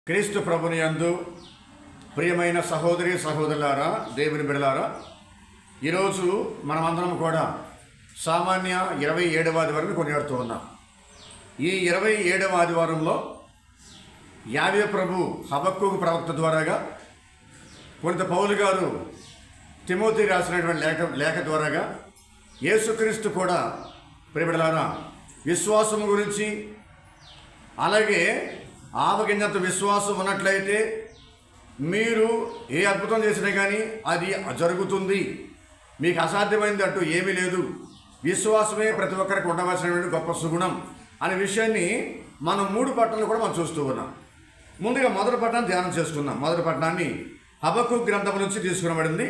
క్రీస్తు ప్రభుని యందు ప్రియమైన సహోదరి సహోదరులారా, దేవుని బిడ్డలారా, ఈరోజు మనమందరం కూడా సామాన్య 27వ ఆదివారం కొనియాడుతూ ఉన్నాం. ఈ 27వ ఆదివారంలో యావే ప్రభు హబక్కూకు ప్రవక్త ద్వారాగా, పునీత పౌలు గారు తిమోతి రాసినటువంటి లేఖ ద్వారాగా, యేసుక్రీస్తు కూడా ప్రియబిడ్డలారా విశ్వాసం గురించి, అలాగే ఆవగింజంత విశ్వాసం ఉన్నట్లయితే మీరు ఏ అద్భుతం చేసినా కానీ అది జరుగుతుంది, మీకు అసాధ్యమైనది అంటూ ఏమీ లేదు, విశ్వాసమే ప్రతి ఒక్కరికి ఉండవలసినటువంటి గొప్ప సుగుణం అనే విషయాన్ని మనం 3 పట్టణాలు కూడా మనం చూస్తూ ఉన్నాం. ముందుగా మొదటి పట్టణాన్ని ధ్యానం చేసుకుందాం. మొదటి పట్టణాన్ని హబక్కూకు గ్రంథం నుంచి తీసుకునబడింది.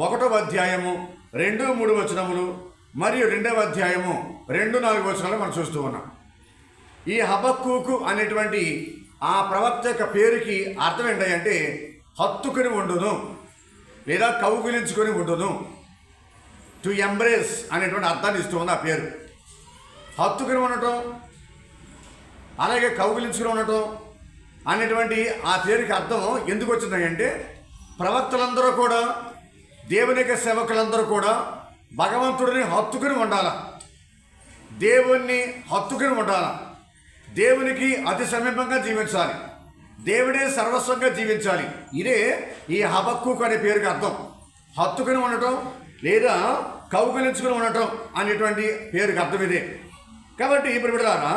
1వ అధ్యాయము 2-3 వచనములు మరియు 2వ అధ్యాయము 2-4 వచనాలు మనం చూస్తూ ఉన్నాం. ఈ హబక్కూకు అనేటువంటి ఆ ప్రవక్త యొక్క పేరుకి అర్థం ఏంటంటే హత్తుకుని ఉండును లేదా కౌగిలించుకొని ఉండును, టు ఎంబ్రేస్ అనేటువంటి అర్థాన్ని ఇస్తూ ఉంది ఆ పేరు. హత్తుకుని ఉండటం, అలాగే కౌగిలించుకుని ఉండటం అనేటువంటి ఆ పేరుకి అర్థం ఎందుకు వచ్చిందంటే, ప్రవక్తలందరూ కూడా, దేవుని యొక్క సేవకులందరూ కూడా భగవంతుడిని హత్తుకుని ఉండాల, దేవుణ్ణి హత్తుకుని ఉండాల, దేవునికి అతి సమీపంగా జీవించాలి, దేవుడే సర్వస్వంగా జీవించాలి. ఇదే ఈ హబక్కూకు అనే పేరుకి అర్థం. హత్తుకుని ఉండటం లేదా కౌగిలించుకుని ఉండటం అనేటువంటి పేరుకి అర్థం ఇదే. కాబట్టి ఇప్పుడు బిడ్డలారా,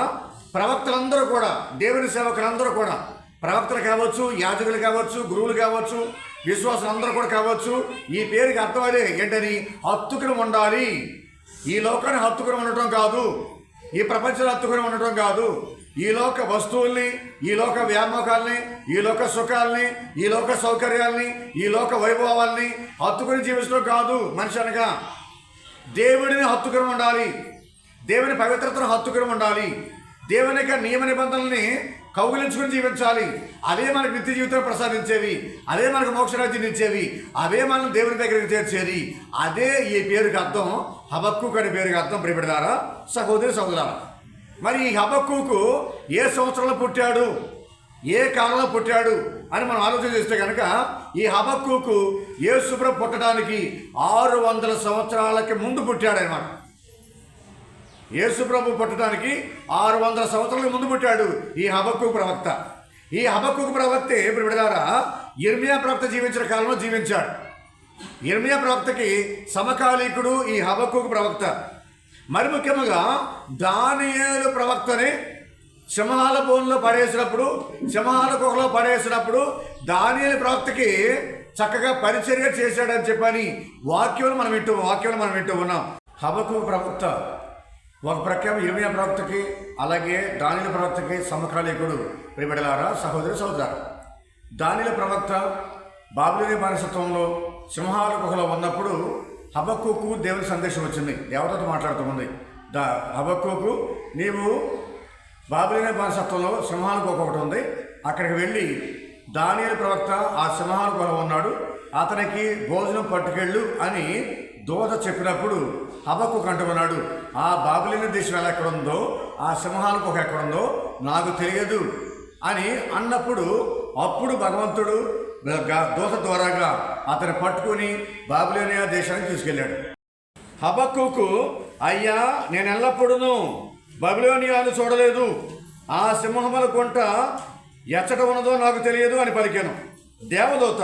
ప్రవక్తలందరూ కూడా, దేవుని సేవకులందరూ కూడా, ప్రవక్తలు కావచ్చు, యాజకులు కావచ్చు, గురువులు కావచ్చు, విశ్వాసులందరూ కూడా కావచ్చు, ఈ పేరుకి అర్థం అదే. ఏంటని? హత్తుకుని ఉండాలి. ఈ లోకాన్ని హత్తుకుని ఉండటం కాదు, ఈ ప్రపంచాన్ని హత్తుకుని ఉండటం కాదు, ఈ లోక వస్తువుల్ని, ఈ లోక వ్యామోకాల్ని, ఈ లోక సుఖాలని, ఈ లోక సౌకర్యాల్ని, ఈ లోక వైభవాల్ని హత్తుకుని జీవించడం కాదు. మనిషి అనగా దేవుడిని హత్తుకుని ఉండాలి, దేవుని పవిత్రతను హత్తుకుని ఉండాలి, దేవుని యొక్క నియమ నిబంధనల్ని కౌగిలించుకుని జీవించాలి. అవే మనకు నిత్య జీవితం ప్రసాదించేవి, అవే మనకు మోక్షరాజ్యం ఇచ్చేవి, అవే మనం దేవుని దగ్గరికి చేర్చేది. అదే ఈ పేరుకి అర్థం, హబక్కూకు అనే పేరుకి అర్థం. ప్రియబిడ్డలారా, సహోదరి సహోదరులారా, మరి ఈ హబక్కూకు ఏ సంవత్సరంలో పుట్టాడు, ఏ కాలంలో పుట్టాడు అని మనం ఆలోచన చేస్తే కనుక, ఈ హబక్కూకు యేసుప్రభు పుట్టడానికి 600 సంవత్సరాలకి ముందు పుట్టాడు అన్నమాట. యేసుప్రభు పుట్టడానికి 600 సంవత్సరాల ముందు పుట్టాడు ఈ హబక్కూకు ప్రవక్త. ఈ హబక్కూకు ప్రవక్తే ఇప్పుడు విడదారా యిర్మీయా ప్రవక్త జీవించిన కాలంలో జీవించాడు. యిర్మీయా ప్రవక్తకి సమకాలీకుడు ఈ హబక్కూకు ప్రవక్త. మరి ముఖ్యంగా దానియేలు ప్రవక్తని సింహాల బోన్లో పడేసినప్పుడు, సింహాల గుహలో పడేసినప్పుడు దానియేలు ప్రవక్తకి చక్కగా పరిచర్య చేశాడని చెప్పని వాక్యం మనం వింటూ ఉన్నాం. హబక్కూకు ప్రవక్త ఒక ప్రఖ్యాత యిర్మీయా ప్రవక్తకి, అలాగే దానియేలు ప్రవక్తకి సమకాలీకుడు. ప్రియబిడ్డలారా, సహోదరి సహోదరులారా, దానియేలు ప్రవక్త బాబిలోను బానిసత్వంలో సింహాల గుహలో ఉన్నప్పుడు హబక్కూకు దేవుని సందేశం వచ్చింది. దేవతతో మాట్లాడుతుంది. హబక్కూకు, నీవు బాబిలోను బానిసత్వంలో సింహాల గుహ ఒకటి ఉంది, అక్కడికి వెళ్ళి దానియేలు ప్రవక్త ఆ సింహాల గుహలో ఉన్నాడు, అతనికి భోజనం పట్టుకెళ్ళు అని దూత చెప్పినప్పుడు హబక్కూకు అంటున్నాడు, ఆ బాబిలోను దేశం ఎక్కడ ఉందో, ఆ సింహాల గుహ ఎక్కడుందో నాకు తెలియదు అని అన్నప్పుడు, అప్పుడు భగవంతుడు దూత ద్వారాగా అతను పట్టుకుని బాబిలోనియా దేశానికి తీసుకెళ్ళాడు. హబక్కూకు, అయ్యా, నేను ఎల్లప్పుడూ బాబిలోనియాను చూడలేదు, ఆ సింహముల గుంట ఎచ్చట ఉన్నదో నాకు తెలియదు అని పలికాను. దేవదూత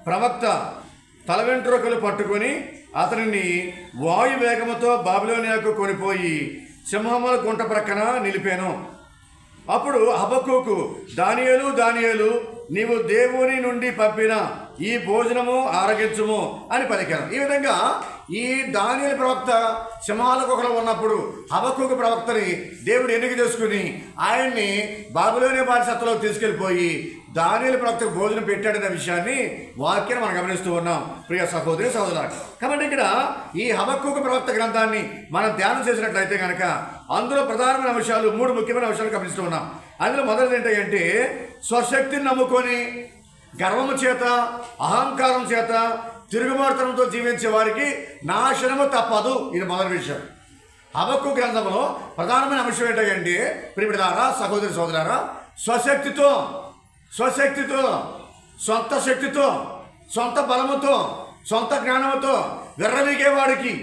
ప్రవక్త తల వెంట్రుకలు పట్టుకొని అతనిని వాయువేగముతో బాబిలోనియాకు కొనిపోయి సింహముల గుంట ప్రక్కన నిలిపాను. అప్పుడు హబక్కూకు, దానియేలు, నీవు దేవుని నుండి పంపిన ఈ భోజనము ఆరగించుము అని పలికాను. ఈ విధంగా ఈ దానియేలు ప్రవక్త సింహాల గుహలో ఉన్నప్పుడు హబక్కూకు ప్రవక్తని దేవుడు ఎన్నిక చేసుకుని ఆయన్ని బాబిలోనియా బానిసత్వంలో తీసుకెళ్ళిపోయి దానియేలు ప్రవక్తకు భోజనం పెట్టాడనే విషయాన్ని వాక్యాన్ని మనం గమనిస్తూ ఉన్నాం. ప్రియ సహోదరి సహోదరులు, కాబట్టి ఇక్కడ ఈ హబక్కూకు ప్రవక్త గ్రంథాన్ని మనం ధ్యానం చేసినట్లయితే కనుక అందులో ప్రధానమైన అంశాలు, 3 ముఖ్యమైన అంశాలు గమనిస్తూ ఉన్నాం. అందులో మొదటిది ఏంటంటే, స్వశక్తిని నమ్ముకొని గర్వము చేత, అహంకారం చేత, తిరుగుబాటుతనంతో జీవించే వారికి నాశనము తప్పదు. ఇది మొదటి విషయం. హబక్కూకు గ్రంథంలో ప్రధానమైన అంశం ఏంటంటే, ప్రియమిత్రులారా, సహోదరి సోదరులారా, స్వశక్తితో స్వశక్తితో, సొంత శక్తితో, సొంత బలముతో, సొంత జ్ఞానంతో విర్రవీగేవాడికి,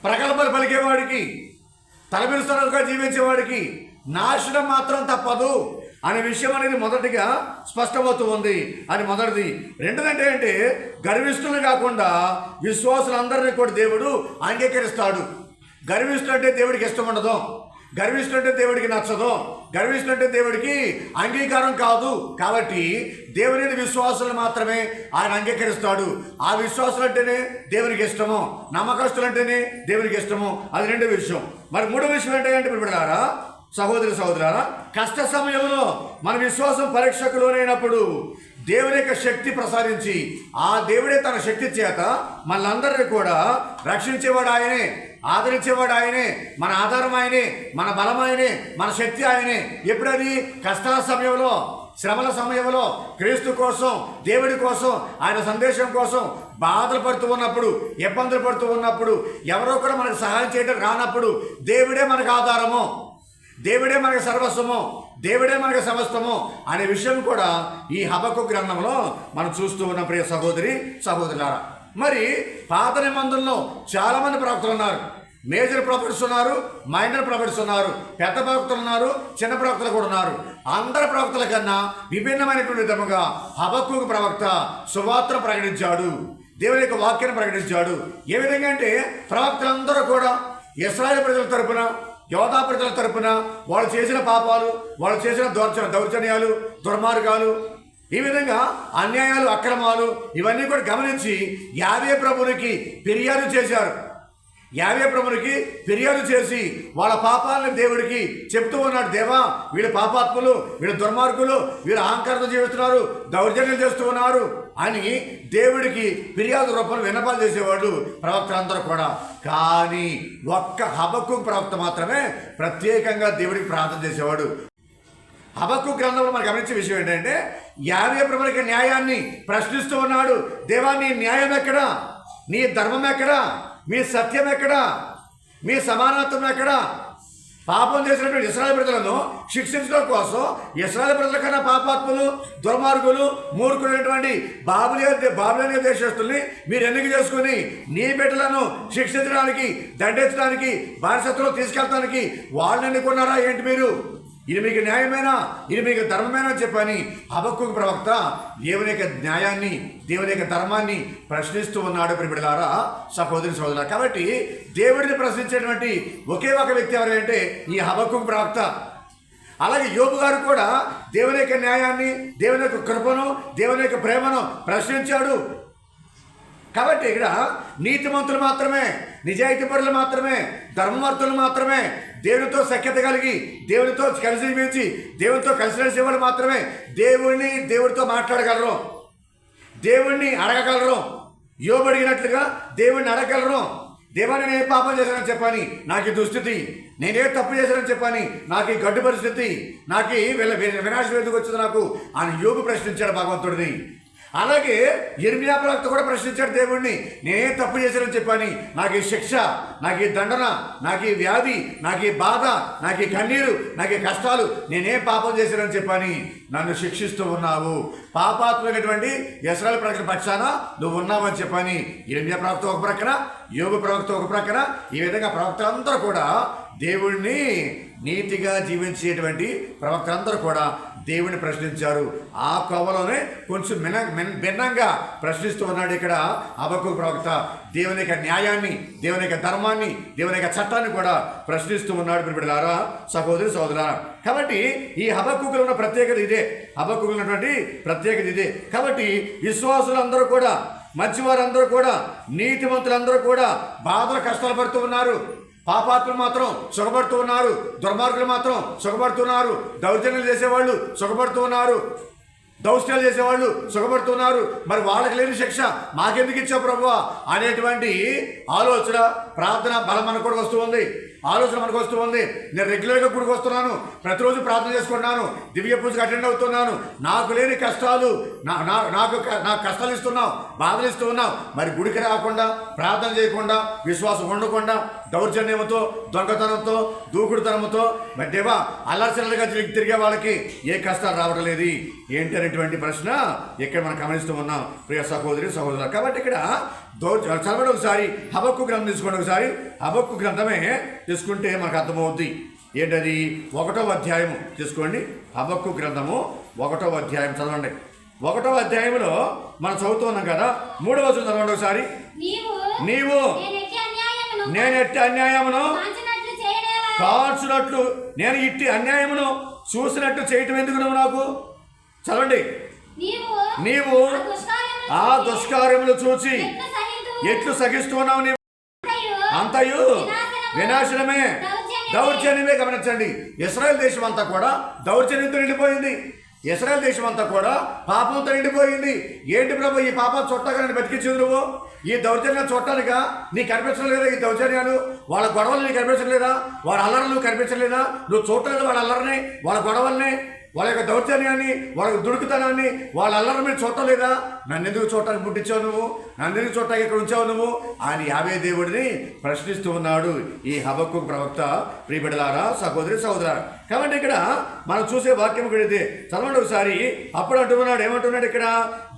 ప్రగల్భాలు పలికేవాడికి, తలబిరుస్తలుగా జీవించేవాడికి నాశనం మాత్రం తప్పదు అనే విషయం అనేది మొదటిగా స్పష్టమవుతూ ఉంది. అది మొదటిది. రెండోదంటే అంటే గర్విష్ఠులు కాకుండా విశ్వాసులందరినీ కూడా దేవుడు అంగీకరిస్తాడు. గర్విష్ఠులు అంటే దేవుడికి ఇష్టం ఉండదు, గర్విష్ఠులు అంటే దేవుడికి నచ్చదు, గర్విష్ఠులు అంటే దేవుడికి అంగీకారం కాదు. కాబట్టి దేవుని విశ్వాసులు మాత్రమే ఆయన అంగీకరిస్తాడు. ఆ విశ్వాసులు అంటేనే దేవునికి ఇష్టము, నమ్మకస్తులు అంటేనే దేవునికి ఇష్టము. అది రెండో విషయం. మరి మూడో విషయం ఏంటంటే బిడ్డలారా, సహోదరులారా, కష్ట సమయంలో మన విశ్వాసం పరీక్షకు లోనైనప్పుడు దేవుని యొక్క శక్తి ప్రసాదించి ఆ దేవుడే తన శక్తి చేత మనందరినీ కూడా రక్షించేవాడు ఆయనే, ఆదరించేవాడు ఆయనే, మన ఆధారం ఆయనే, మన బలం ఆయనే, మన శక్తి ఆయనే. ఎప్పుడది కష్టాల సమయంలో, శ్రమల సమయంలో, క్రీస్తు కోసం, దేవుడి కోసం, ఆయన సందేశం కోసం బాధలు పడుతూ ఉన్నప్పుడు, ఇబ్బందులు పడుతూ ఉన్నప్పుడు, ఎవరో కూడా మనకు సహాయం చేయడం రానప్పుడు దేవుడే మనకు ఆధారము, దేవుడే మనకు సర్వస్వము, దేవుడే మనకు సమస్తము అనే విషయం కూడా ఈ హబక్కూకు గ్రంథంలో మనం చూస్తూ ఉన్న ప్రియ సహోదరి సహోదరులారా. మరి పాత నిబంధనలో చాలామంది ప్రవక్తలు ఉన్నారు. మేజర్ ప్రొఫెట్స్ ఉన్నారు, మైనర్ ప్రొఫెట్స్ ఉన్నారు, పెద్ద ప్రవక్తలు ఉన్నారు, చిన్న ప్రవక్తలు కూడా ఉన్నారు. అందరి ప్రవక్తల కన్నా విభిన్నమైనటువంటి విధముగా హబక్కూకు ప్రవక్త సువార్త ప్రకటించాడు, దేవుని యొక్క వాక్యాన్ని ప్రకటించాడు. ఏ విధంగా అంటే ప్రవక్తలందరూ కూడా ఇశ్రాయేలు ప్రజల తరపున, యోధా ప్రజల తరపున వాళ్ళు చేసిన పాపాలు, వాళ్ళు చేసిన దౌర్జన్యాలు, దుర్మార్గాలు, ఈ విధంగా అన్యాయాలు, అక్రమాలు ఇవన్నీ కూడా గమనించి యావే ప్రభునికి ఫిర్యాదు చేశారు. యావే ప్రభునికి ఫిర్యాదు చేసి వాళ్ళ పాపాలను దేవుడికి చెప్తూ ఉన్నాడు. దేవా, వీళ్ళు పాపాత్ములు, వీళ్ళు దుర్మార్గులు, వీళ్ళు అహంకారంతో జీవిస్తున్నారు, దౌర్జన్యం చేస్తూ ఉన్నారు అని దేవుడికి ఫిర్యాదు రూపంలో విన్నపాలు చేసేవాడు ప్రవక్తలందరూ కూడా. కానీ ఒక్క హబక్కూకు ప్రవక్త మాత్రమే ప్రత్యేకంగా దేవుడికి ప్రార్థన చేసేవాడు. హబక్కూకు గ్రంథంలో మనం గమనించే విషయం ఏంటంటే యావే ప్రభునికి న్యాయాన్ని ప్రశ్నిస్తూ ఉన్నాడు. దేవా, నీ న్యాయం ఎక్కడా? నీ ధర్మం ఎక్కడా? మీ సత్యం ఎక్కడా? మీ సమానత్వం ఎక్కడా? పాపం చేసినటువంటి ఇశ్రాయేలు ప్రజలను శిక్షించడం కోసం ఇశ్రాయేలు ప్రజల కన్నా పాపాత్ములు, దుర్మార్గులు, మూర్ఖులైనటువంటి బాబిలోనియ దేశస్తుల్ని మీరు ఎన్నిక చేసుకుని నీ బిడ్డలను శిక్షించడానికి, దండించడానికి, బానిసత్వంలో తీసుకెళ్ళడానికి వాళ్ళని ఎన్నుకున్నారా ఏంటి మీరు? ఇది మీకు న్యాయమేనా? ఇది మీకు ధర్మమేనా చెప్పని హబక్కూకు ప్రవక్త దేవుని యొక్క న్యాయాన్ని, దేవుని యొక్క ధర్మాన్ని ప్రశ్నిస్తూ ఉన్నాడు. బిడ్డలారా, సహోదరి సహోదరులారా, కాబట్టి దేవుడిని ప్రశ్నించేటువంటి ఒకే ఒక వ్యక్తి ఎవరంటే ఈ హబక్కూకు ప్రవక్త. అలాగే యోబు గారు కూడా దేవుని యొక్క న్యాయాన్ని, దేవుని యొక్క కృపను, దేవుని యొక్క ప్రేమను ప్రశ్నించాడు. కాబట్టి ఇక్కడ నీతిమంతులు మాత్రమే, నిజాయితీపరులు మాత్రమే, ధర్మవర్తులు మాత్రమే, దేవునితో సఖ్యత కలిగి, దేవునితో కలిసి జీవించి, దేవునితో కలిసి నడిచేవాళ్ళు మాత్రమే దేవుడితో మాట్లాడగలరు, దేవుణ్ణి అడగగలరు. యోబు అడిగినట్లుగా దేవుణ్ణి అడగగలరు. దేవా, నేను ఏ పాపం చేశానని చెప్పని, నాకు ఈ దుస్థితి, నేనే తప్పు చేశానని చెప్పని, నాకు ఈ గడ్డు పరిస్థితి, నాకు వినాశం ఎందుకు వచ్చింది నాకు అని యోబు ప్రశ్నించాడు భగవంతుడిని. అలాగే యిర్మీయా ప్రవక్త కూడా ప్రశ్నించాడు దేవుడిని, నేనే తప్పు చేశానని చెప్పని, నాకు ఈ శిక్ష, నాకు ఈ దండన, నాకు ఈ వ్యాధి, నాకు ఈ బాధ, నాకు ఈ కన్నీరు, నాకు ఈ కష్టాలు, నేనే పాపం చేశానని చెప్పని నన్ను శిక్షిస్తూ ఉన్నావు. పాపాత్మైనటువంటి ఇశ్రాయేలు ప్రజల పక్షాన నువ్వు ఉన్నావని చెప్పని యిర్మీయా ప్రవక్త ఒక ప్రక్కన, యోబు ప్రవక్త ఒక ప్రక్కన, ఈ విధంగా ప్రవక్తలందరూ కూడా దేవుడిని నీతిగా జీవించేటువంటి ప్రవక్తలందరూ కూడా దేవుడిని ప్రశ్నించారు. ఆ కోవలోనే కొంచెం భిన్నంగా ప్రశ్నిస్తూ ఉన్నాడు ఇక్కడ హబక్కూకు ప్రవక్త. దేవుని యొక్క న్యాయాన్ని, దేవుని యొక్క ధర్మాన్ని, దేవుని యొక్క చట్టాన్ని కూడా ప్రశ్నిస్తూ ఉన్నాడు. బిడ్డలారా, సహోదరి సహోదరులారా, కాబట్టి ఈ హబక్కూకులో ఉన్న ప్రత్యేకత ఇదే. హబక్కూకులో ఉన్నటువంటి ప్రత్యేకత ఇదే. కాబట్టి విశ్వాసులందరూ కూడా, మంచివారందరూ కూడా, నీతిమంతులందరూ కూడా బాధలు కష్టాలు పడుతూ ఉన్నారు. పాపాత్ములు మాత్రం సుఖపడుతూ ఉన్నారు, దుర్మార్గులు మాత్రం సుఖపడుతున్నారు, దౌర్జన్యాలు చేసేవాళ్ళు సుఖపడుతూ ఉన్నారు, దౌష్ట్యాలు చేసేవాళ్ళు సుఖపడుతున్నారు. మరి వాళ్ళకి లేని శిక్ష మాకెందుకు ఇచ్చావు ప్రభువా అనేటువంటి ఆలోచన, ప్రార్థన బలం మనకు కూడా వస్తూ ఉంది, ఆలోచన మనకు వస్తూ ఉంది. నేను రెగ్యులర్గా గుడికి వస్తున్నాను, ప్రతిరోజు ప్రార్థన చేసుకుంటున్నాను, దివ్య పూజకు అటెండ్ అవుతున్నాను, నాకు లేని కష్టాలు, నాకు కష్టాలు ఇస్తున్నావు, బాధలు ఇస్తూ ఉన్నావు. మరి గుడికి రాకుండా, ప్రార్థన చేయకుండా, విశ్వాసం ఉండకుండా, దౌర్జన్యంతో, దొంగతనంతో, దూకుడుతనంతో మరి దేవా అల్లర్చల్లగా తిరిగే వాళ్ళకి ఏ కష్టాలు రావడం లేదు ఏంటి అనేటువంటి ప్రశ్న ఇక్కడ మనం గమనిస్తూ ఉన్నాం ప్రియ సహోదరి సహోదరులు. కాబట్టి ఇక్కడ చదవండి ఒకసారి హబక్కు గ్రంథం తీసుకోండి. ఒకసారి హబక్కు గ్రంథమే తీసుకుంటే మనకు అర్థమవుద్ది. ఏంటది? 1వ అధ్యాయము తీసుకోండి. హబక్కు గ్రంథము 1వ అధ్యాయం చదవండి. 1వ అధ్యాయంలో మనం చదువుతూ ఉన్నాం కదా, 3వ వచనం చదవండి ఒకసారి. నీవు నేను ఎట్టి అన్యాయమును కాల్చునట్లు నేను ఇట్టి అన్యాయమును చూసినట్టు చేయటం ఎందుకు నువ్వు నాకు? చదవండి. నీవు ఆ దుష్కార్యములు చూచి ఎట్లు సహిస్తున్నావు? నీవు అంతయు వినాశనమే, దౌర్జన్యమే. గమనించండి, ఇశ్రాయేల్ దేశం అంతా కూడా దౌర్జన్యంతో నిండిపోయింది. ఇశ్రాయేల్ దేశం అంతా కూడా పాపంతో నిండిపోయింది. ఏంటి ప్రభు ఈ పాపాలు చుట్టాగా నేను బతికించింది నువ్వు? ఈ దౌర్జన్యాలు చూడటానికా నీకు కనిపించడం లేదా? ఈ దౌర్జన్యాలు వాళ్ళ గొడవలు నీకు కనిపించడం లేదా? వాళ్ళ అల్లర్లు నువ్వు కనిపించలేదా? నువ్వు చూడలేదు వాళ్ళ అల్లరిని, వాళ్ళ గొడవల్ని, వాళ్ళ యొక్క దౌర్జన్యాన్ని, వాళ్ళ దుడుకుతనాన్ని, వాళ్ళ అల్లరి మీద చూడలేదా? నన్ను ఎందుకు చూడటానికి పుట్టించావు నువ్వు? నన్ను ఎందుకు చూడటానికి ఇక్కడ ఉంచావు నువ్వు అని యావే దేవుడిని ప్రశ్నిస్తూ ఉన్నాడు ఈ హబక్కు ప్రవక్త. ప్రియబిడ్డలారా, సహోదరి సహోదరులారా, కాబట్టి ఇక్కడ మనం చూసే వాక్యం కూడా ఇదే. చదవండి ఒకసారి. అప్పుడు అంటున్నాడు, ఏమంటున్నాడు ఇక్కడ?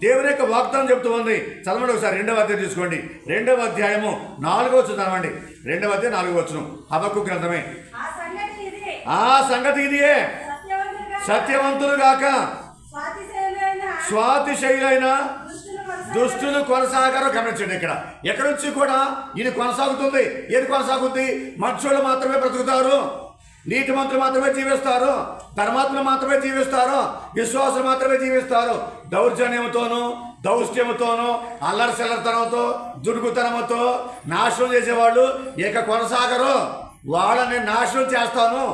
దేవుని యొక్క వాగ్దానం చెప్తూ ఉంది. చదవండి ఒకసారి. 2వ అధ్యాయం తీసుకోండి. 2వ అధ్యాయము 4వ వచనం చదవండి. 2వ అధ్యాయం 4వ వచనం హబక్కు గ్రంథమే. ఆ సంగతి ఇదే, సత్యవంతులు గాక స్వాతిశైలైన దుష్టులు కొనసాగారు. గమనించండి, ఇక్కడ ఎక్కడి నుంచి కూడా ఇది కొనసాగుతుంది. ఏది కొనసాగుతుంది? మనుషులు మాత్రమే బ్రతుకుతారు, నీతి మంత్రులు మాత్రమే జీవిస్తారు, ధర్మాత్మలు మాత్రమే జీవిస్తారు, విశ్వాసులు మాత్రమే జీవిస్తారు. దౌర్జన్యంతోనూ, దౌష్ట్యముతోనూ, అల్లరి సెల్లరితనంతో, దుర్గుతనంతో నాశనం చేసేవాళ్ళు ఇక కొనసాగరు. వాళ్ళని నాశనం చేస్తాను,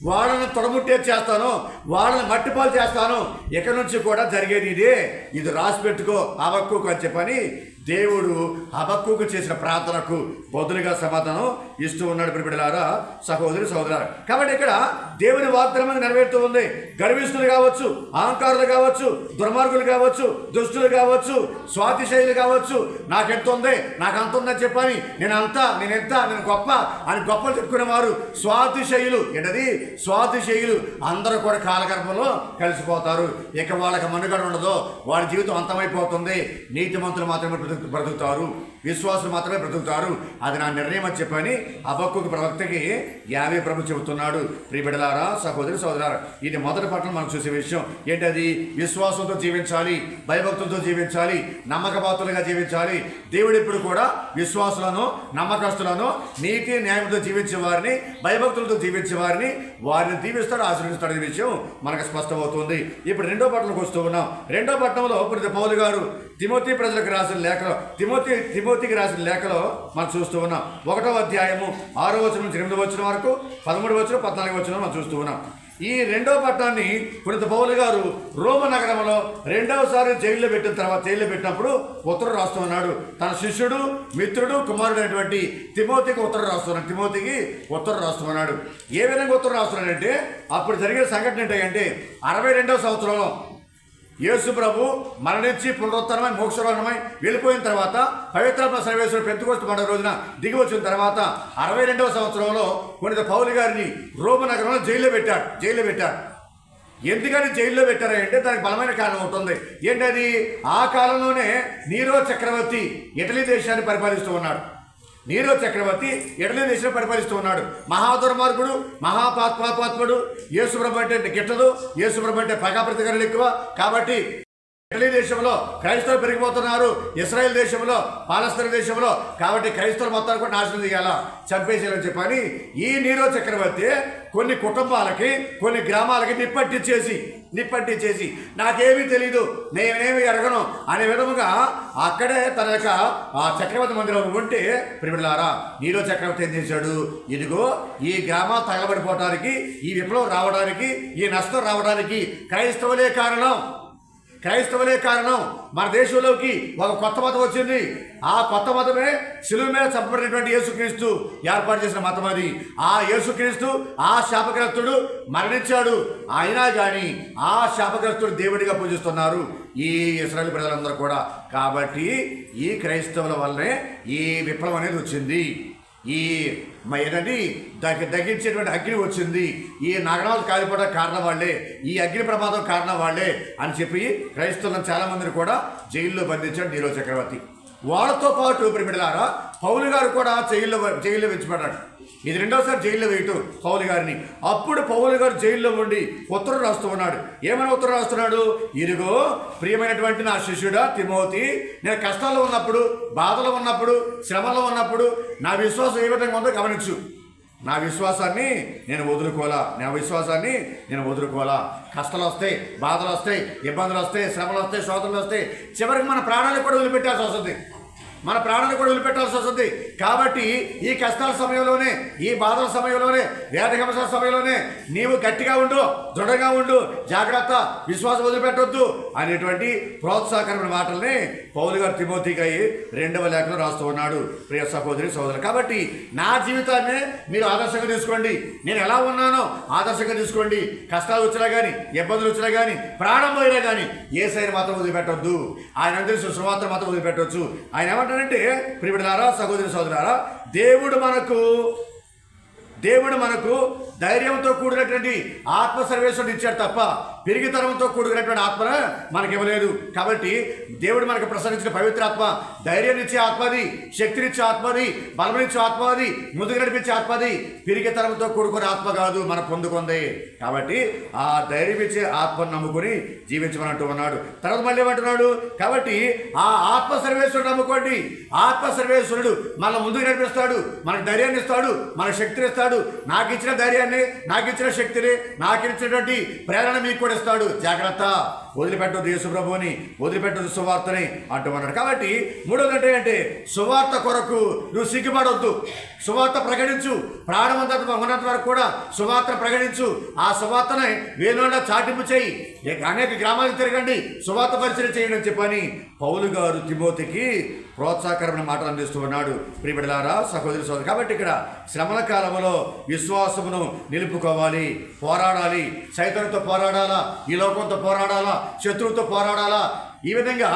వాళ్ళని తొడముట్టేది చేస్తాను, వాళ్ళని మట్టిపాలు చేస్తాను. ఎక్కడి నుంచి కూడా జరిగేది ఇదే. ఇది రాసి పెట్టుకో హబక్కూకు అని చెప్పని దేవుడు హబక్కూకు చేసిన ప్రార్థనకు బదులుగా సమాధానం ఇస్తూ ఉన్నాడు. ప్రియబిడ్డలారా, సహోదరి సహోదరులారా, కాబట్టి ఇక్కడ దేవుని వాగ్దానం నెరవేరుతూ ఉంది. గర్విష్ఠులు కావచ్చు, అహంకారులు కావచ్చు, దుర్మార్గులు కావచ్చు, దుష్టులు కావచ్చు, స్వాతిశైలు కావచ్చు, నాకెంత ఉంది, నాకు అంత ఉందని చెప్పని నేను గొప్ప అని గొప్పలు చెప్పుకునేవారు స్వాతిశైలు. ఏంటది? స్వాతిశైలు అందరూ కూడా కాలగర్భంలో కలిసిపోతారు. ఇక వాళ్ళకి మనుగడ ఉండదు, వాడి జీవితం అంతమైపోతుంది. నీతిమంతులు మాత్రమే బ్రతుకుతారు, విశ్వాసులు మాత్రమే బ్రతుకుతారు. అది నా నిర్ణయం అని చెప్పని హబక్కూకు ప్రవక్తకి యావే ప్రభు చెబుతున్నాడు. ప్రియబిడ్డలారా, సహోదరి సహోదరులారా, ఇది మొదటి పట్ల మనం చూసే విషయం. ఏంటది? విశ్వాసంతో జీవించాలి, భయభక్తులతో జీవించాలి, నమ్మకపాత్రులుగా జీవించాలి. దేవుడు ఇప్పుడు కూడా విశ్వాసులను, నమ్మకస్తులను, నీతి న్యాయంతో జీవించే వారిని, భయభక్తులతో జీవించే వారిని దీవిస్తాడు, ఆశీర్వదిస్తాడు. అనే విషయం మనకు స్పష్టమవుతుంది. ఇప్పుడు 2వ పట్టణంలోకి వస్తూ ఉన్నాం. 2వ పట్టణంలో పునీత పౌలు గారు తిమోతి ప్రజలకు రాసిన లేఖలో, తిమోతికి రాసిన లేఖలో మనం చూస్తూ ఉన్నాం. 1వ అధ్యాయము 6వ వచనం నుంచి 8వ వచనం వరకు, 13వ వచనం 14వ వచనం మనం చూస్తూ ఉన్నాం. ఈ 2వ పట్టణాన్ని పునీత పౌలు గారు రోమ నగరంలో 2వసారి జైల్లో పెట్టినప్పుడు ఉత్తరం రాస్తూ ఉన్నాడు. తన శిష్యుడు, మిత్రుడు, కుమారుడు అయినటువంటి తిమోతికి ఉత్తరం రాస్తున్నాడు. తిమోతికి ఉత్తరం రాస్తున్నాడు. ఏ విధంగా ఉత్తరం రాస్తున్నాడంటే, అప్పుడు జరిగే సంఘటన ఏంటంటే 62వ సంవత్సరంలో యేసు ప్రభు మరణించి పునరుత్తరమై మోక్షరోహణమై వెళ్ళిపోయిన తర్వాత పవిత్రాత్మ సర్వేశ్వరుడు పెంతెకోస్తు పండుగ రోజున దిగి వచ్చిన తర్వాత 62వ సంవత్సరంలో పునీత పౌలు గారిని రోమ నగరంలో జైల్లో పెట్టారు. ఎందుకని జైల్లో పెట్టారంటే దానికి బలమైన కారణం ఉంటుంది. ఏంటది? ఆ కాలంలోనే నీరో చక్రవర్తి ఇటలీ దేశాన్ని పరిపాలిస్తూ ఉన్నాడు. నీరో చక్రవర్తి ఇటలీ దేశంలో పరిపాలిస్తూ ఉన్నాడు. మహాదుర్మార్గుడు, మహాపాత్ముడు. యేసుప్రభు అంటే గిట్టదు, యేసుప్రభు అంటే పగాప్రతికారులు ఎక్కువ. కాబట్టి ఇటలీ దేశంలో క్రైస్తవులు పెరిగిపోతున్నారు, ఇశ్రాయేల్ దేశంలో, పాలస్తీనా దేశంలో. కాబట్టి క్రైస్తవులు మొత్తాన్ని కూడా నాశనం చేయాలా, చంపేసేయాలని చెప్పని ఈ నీరో చక్రవర్తి కొన్ని కుటుంబాలకి, కొన్ని గ్రామాలకి నిప్పట్టించేసి నాకేమీ తెలీదు, నేనేమి ఎరగను అనే విధముగా అక్కడే తన యొక్క ఆ చక్రవర్తి మందిరం ఉంటే, ప్రియబిడ్డలారా, నీరో చక్రవర్తి ఏం చేశాడు? ఇదిగో ఈ గ్రామాలు తగలబడిపోవడానికి, ఈ విప్లవం రావడానికి, ఈ నష్టం రావడానికి క్రైస్తవులే కారణం. మన దేశంలోకి ఒక కొత్త మతం వచ్చింది. ఆ కొత్త మతమే శిలువ మీద చంపబడినటువంటి యేసుక్రీస్తు ఏర్పాటు చేసిన మతం అది. ఆ యేసుక్రీస్తు, ఆ శాపగ్రస్తుడు మరణించాడు. అయినా కానీ ఆ శాపగ్రస్తుడు దేవుడిగా పూజిస్తున్నారు ఈ ఇశ్రాయేలు ప్రజలందరూ కూడా. కాబట్టి ఈ క్రైస్తవుల వల్లనే ఈ విప్లవం అనేది వచ్చింది. ఈ ఏదండి దగ్గించేటువంటి అగ్ని వచ్చింది, ఈ నగరాలు కాలిపోవడానికి కారణం వాళ్ళే, ఈ అగ్ని ప్రమాదం కారణం వాళ్ళే అని చెప్పి క్రైస్తవులను చాలామందిని కూడా జైల్లో బంధించాడు నీరో చక్రవర్తి. వాళ్ళతో పాటు ప్రిమిడిలారా పౌలు గారు కూడా జైల్లో వెచ్చిపడ్డాడు. ఇది రెండోసారి జైల్లో వేయటం పౌలు గారిని. అప్పుడు పౌలు గారు జైల్లో ఉండి ఉత్తరం రాస్తూ ఉన్నాడు. ఏమైనా ఉత్తరం రాస్తున్నాడు? ఇదిగో ప్రియమైనటువంటి నా శిష్యుడా తిమోతి, నేను కష్టాల్లో ఉన్నప్పుడు, బాధలో ఉన్నప్పుడు, శ్రమలో ఉన్నప్పుడు నా విశ్వాసం ఏ విధంగా ఉందో గమనించు. నా విశ్వాసాన్ని నేను వదులుకోవాలా. కష్టాలు వస్తాయి, బాధలు వస్తాయి, ఇబ్బందులు వస్తాయి, శ్రమలు వస్తాయి, శోధనలు వస్తాయి, చివరికి మన ప్రాణాలకు కూడా వదిలిపెట్టాల్సి వస్తుంది. కాబట్టి ఈ కష్టాల సమయంలోనే, ఈ బాధల సమయంలోనే, వ్యాధి హింసల సమయంలోనే నీవు గట్టిగా ఉండు, దృఢంగా ఉండు, జాగ్రత్త, విశ్వాసం వదిలిపెట్టొద్దు అనేటువంటి ప్రోత్సాహకరమైన మాటల్ని పౌలు గారు తిమోతికి 2వ లేఖలో రాస్తూ ఉన్నాడు. ప్రియ సహోదరి సహోదరులు, కాబట్టి నా జీవితాన్ని మీరు ఆదర్శంగా తీసుకోండి. నేను ఎలా ఉన్నానో ఆదర్శంగా తీసుకోండి. కష్టాలు వచ్చినా కానీ, ఇబ్బందులు వచ్చినా కానీ, ప్రాణం పోయినా కానీ యేసయ్యను మాత్రం వదిలిపెట్టొద్దు. ఆయన అందరి సువార్తను మాత్రం వదిలిపెట్టవచ్చు. ఆయన ఏమంటారంటే ప్రియమిత్రులారా, సహోదరి సహోదరులారా, దేవుడు మనకు ధైర్యంతో కూడినటువంటి ఆత్మ సర్వేశ్వరుడు ఇచ్చాడు తప్ప పెరిగితనంతో కూడినటువంటి ఆత్మ మనకి ఇవ్వలేదు. కాబట్టి దేవుడు మనకు ప్రసాదించిన పవిత్ర ఆత్మ ధైర్యాన్నిచ్చే ఆత్మది, శక్తినిచ్చే ఆత్మది, బలమిచ్చే ఆత్మది, ముందుకు నడిపించే ఆత్మది. పెరిగితనంతో కూడుకునే ఆత్మ కాదు మనం పొందుకుంది. కాబట్టి ఆ ధైర్యం ఇచ్చే ఆత్మను నమ్ముకుని జీవించమనంటూ ఉన్నాడు. తర్వాత మళ్ళీ ఏమంటున్నాడు? కాబట్టి ఆ ఆత్మ సర్వేశ్వరుడు నమ్ముకోండి. ఆత్మ సర్వేశ్వరుడు మన ముందుకు నడిపిస్తాడు, మనకు ధైర్యాన్ని ఇస్తాడు, మనకు శక్తిని ఇస్తాడు. నాకు ఇచ్చిన ధైర్యాన్ని, నాకు ఇచ్చిన శక్తిని, నాకు ఇచ్చినటువంటి ప్రేరణ మీకు కూడా ఇస్తాడు. జాగ్రత్త, వదిలిపెట్టొద్దు యేసు ప్రభువుని, వదిలిపెట్టొద్దు సువార్తని అంటూ ఉన్నాడు. కాబట్టి మూడోది అంటే సువార్త కొరకు నువ్వు సిగ్గుపడొద్దు. సువార్త ప్రకటించు. ప్రాణం ఉన్నంత వరకు కూడా సువార్త ప్రకటించు. ఆ సువార్తని వేణుండా చాటింపు చేయి. అనేక గ్రామాలకు తిరగండి, సువార్త పరిచయం చేయండి అని చెప్పని పౌలు గారు తిమోతికి ప్రోత్సాహకరమైన మాటలు అందిస్తూ ఉన్నాడు. ప్రియబిడ్డలారా, సహోదరి సోదరు, కాబట్టి ఇక్కడ శ్రమల కాలంలో విశ్వాసమును నిలుపుకోవాలి, పోరాడాలి. సైతానుతో పోరాడాలా, ఈ లోకంతో పోరాడాలా, శత్రువుతో పోరాడాలా. ఈ విధంగా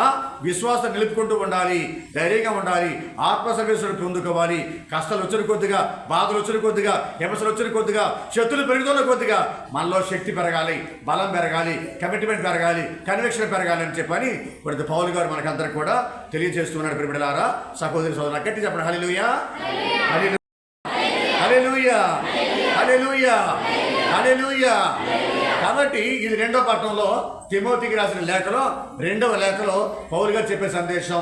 విశ్వాసం నిలుపుకుంటూ ఉండాలి, ధైర్యంగా ఉండాలి, ఆత్మ సర్వేశ్వరుడు పొందుకోవాలి. కష్టాలు వచ్చిన కొద్దిగా, బాధలు వచ్చిన కొద్దిగా, హింసలు వచ్చిన కొద్దిగా, శత్రులు పెరుగుతున్న కొద్దిగా మనలో శక్తి పెరగాలి, బలం పెరగాలి, కమిట్మెంట్ పెరగాలి, కన్విక్షన్ పెరగాలి అని చెప్పని ఇప్పుడు పౌలు గారు మనకందరూ కూడా తెలియజేస్తున్నాడు. ప్రియబిడ్డలారా, సహోదరి సోదరులు, గట్టి చెప్పండి హల్లెలూయా, హల్లెలూయా, హల్లెలూయా, హల్లెలూయా. కాబట్టి ఇది 2వ పట్టణంలో తిమోతికి రాసిన లేఖలో 2వ లేఖలో పౌలు గారు చెప్పే సందేశం.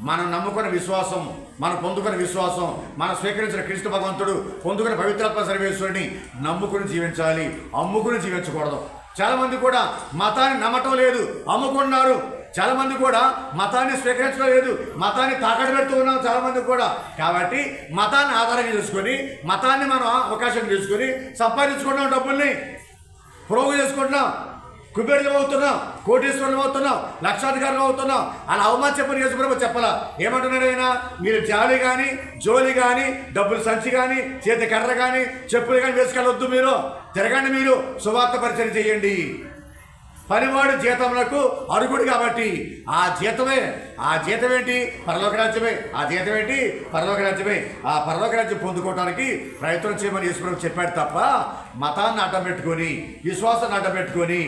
మనం నమ్ముకున్న విశ్వాసం, మనం పొందుకున్న విశ్వాసం, మనం స్వీకరించిన క్రీస్తు భగవంతుడు పొందుకున్న పవిత్రాత్మ సర్వేశ్వరుని నమ్ముకుని జీవించాలి, అమ్ముకుని జీవించకూడదు. చాలామంది కూడా మతాన్ని నమ్మటం లేదు, అమ్ముకున్నారు. చాలామంది కూడా మతాన్ని స్వీకరించడం లేదు, మతాన్ని తాకట్టు పెడుతూ ఉన్నాం చాలామంది కూడా. కాబట్టి మతాన్ని ఆధారంగా చేసుకొని, మతాన్ని మనం అవకాశం తీసుకొని సంపాదించుకున్నాం, డబ్బుల్ని ప్రోగు చేసుకుంటున్నాం, కుబేరులు అవుతున్నాం, కోటీశ్వరులు అవుతున్నాం, లక్షాధికారులు అవుతున్నాం. అలా అవమానం చెప్పని యేసుప్రభు చెప్పాలా? ఏమంటున్నాడు ఆయన? మీరు జాలి కానీ, జోలి కానీ, డబ్బులు సంచి కానీ, చేతి కర్ర కానీ, చెప్పులు కానీ వేసుకెళ్ళొద్దు. మీరు తిరగండి, మీరు సువార్త పరిచయం చేయండి. పనివాడు జీతములకు అర్హుడు. కాబట్టి ఆ జీతం ఏంటి? పరలోక రాజ్యమే. ఆ జీతం ఏంటి? పరలోక రాజ్యమే. ఆ పరలోక రాజ్యం పొందుకోవడానికి ప్రయత్నం చేయమని యేసుప్రభు చెప్పాడు తప్ప మతాన్ని అడ్డం పెట్టుకొని, విశ్వాసాన్ని అడ్డం పెట్టుకొని,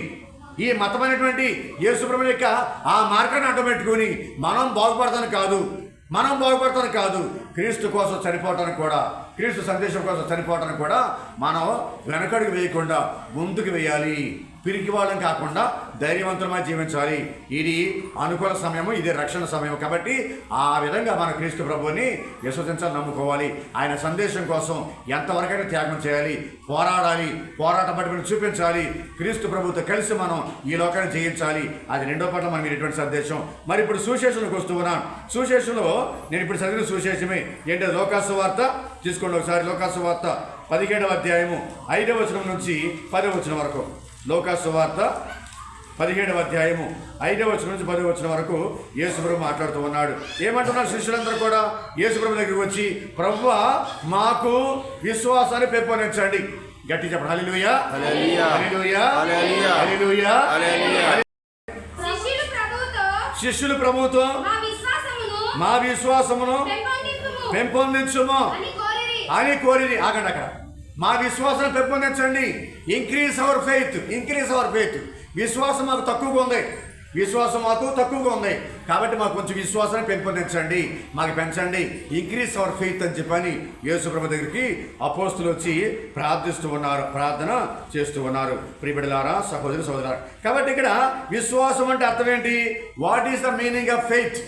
ఈ మతమైనటువంటి యేసుప్రభు యొక్క ఆ మార్గాన్ని అడ్డం పెట్టుకొని మనం బాగుపడతాను కాదు, క్రీస్తు కోసం చనిపోవటానికి కూడా, క్రీస్తు సందేశం కోసం చనిపోవటానికి కూడా మనం వెనకడుగు వేయకుండా ముందుకు వేయాలి. పిరికి వాళ్ళం కాకుండా ధైర్యవంతులమై జీవించాలి. ఇది అనుకూల సమయము, ఇది రక్షణ సమయం. కాబట్టి ఆ విధంగా మన క్రీస్తు ప్రభువుని విశ్వసించాలి, నమ్ముకోవాలి. ఆయన సందేశం కోసం ఎంతవరకైనా త్యాగం చేయాలి, పోరాడాలి, పోరాట పట్టుకుని చూపించాలి. క్రీస్తు ప్రభుతో కలిసి మనం ఈ లోకాన్ని జయించాలి. అది 2వ పట్ల మనం ఇటువంటి సందేశం. మరి ఇప్పుడు సువిశేషంలోకి వస్తూ ఉన్నాను. సువిశేషంలో నేను ఇప్పుడు చదివిన సువిశేషమే ఏంటో లోకాసు వార్త తీసుకోండి ఒకసారి. లోకాసు వార్త 17వ అధ్యాయము 5వ వచనం నుంచి 10వ వచనం వరకు. లోకాసు వార్త 17వ అధ్యాయము 5వ వచనం నుంచి 10వ వచనం వరకు యేసుప్రభు మాట్లాడుతూ ఉన్నాడు. ఏమంటున్నారు? శిష్యులందరూ కూడా యేసుప్రభు దగ్గరికి వచ్చి, ప్రభువా మాకు విశ్వాసాన్ని పెంపొందించండి. గట్టి చెప్పండి హల్లెలూయా, హల్లెలూయా, హల్లెలూయా, హల్లెలూయా. శిష్యులు ప్రభువుతో మా విశ్వాసమును పెంపొందించుము అని కోరిని. ఆగండి అక్కడ. మా విశ్వాసం పెంపొందించండి. Increase our faith. విశ్వాసం మాకు తక్కువగా ఉంది. కాబట్టి మాకు కొంచెం విశ్వాసాన్ని పెంపొందించండి, మాకు పెంచండి. ఇంక్రీజ్ అవర్ ఫెయిత్ అని చెప్పని యేసు ప్రభు దగ్గరికి అపోస్తులు వచ్చి ప్రార్థన చేస్తూ ఉన్నారు. ప్రియబిడ్డలారా, సహోదరులారా, కాబట్టి ఇక్కడ విశ్వాసం అంటే అర్థం ఏంటి? What is the meaning of faith?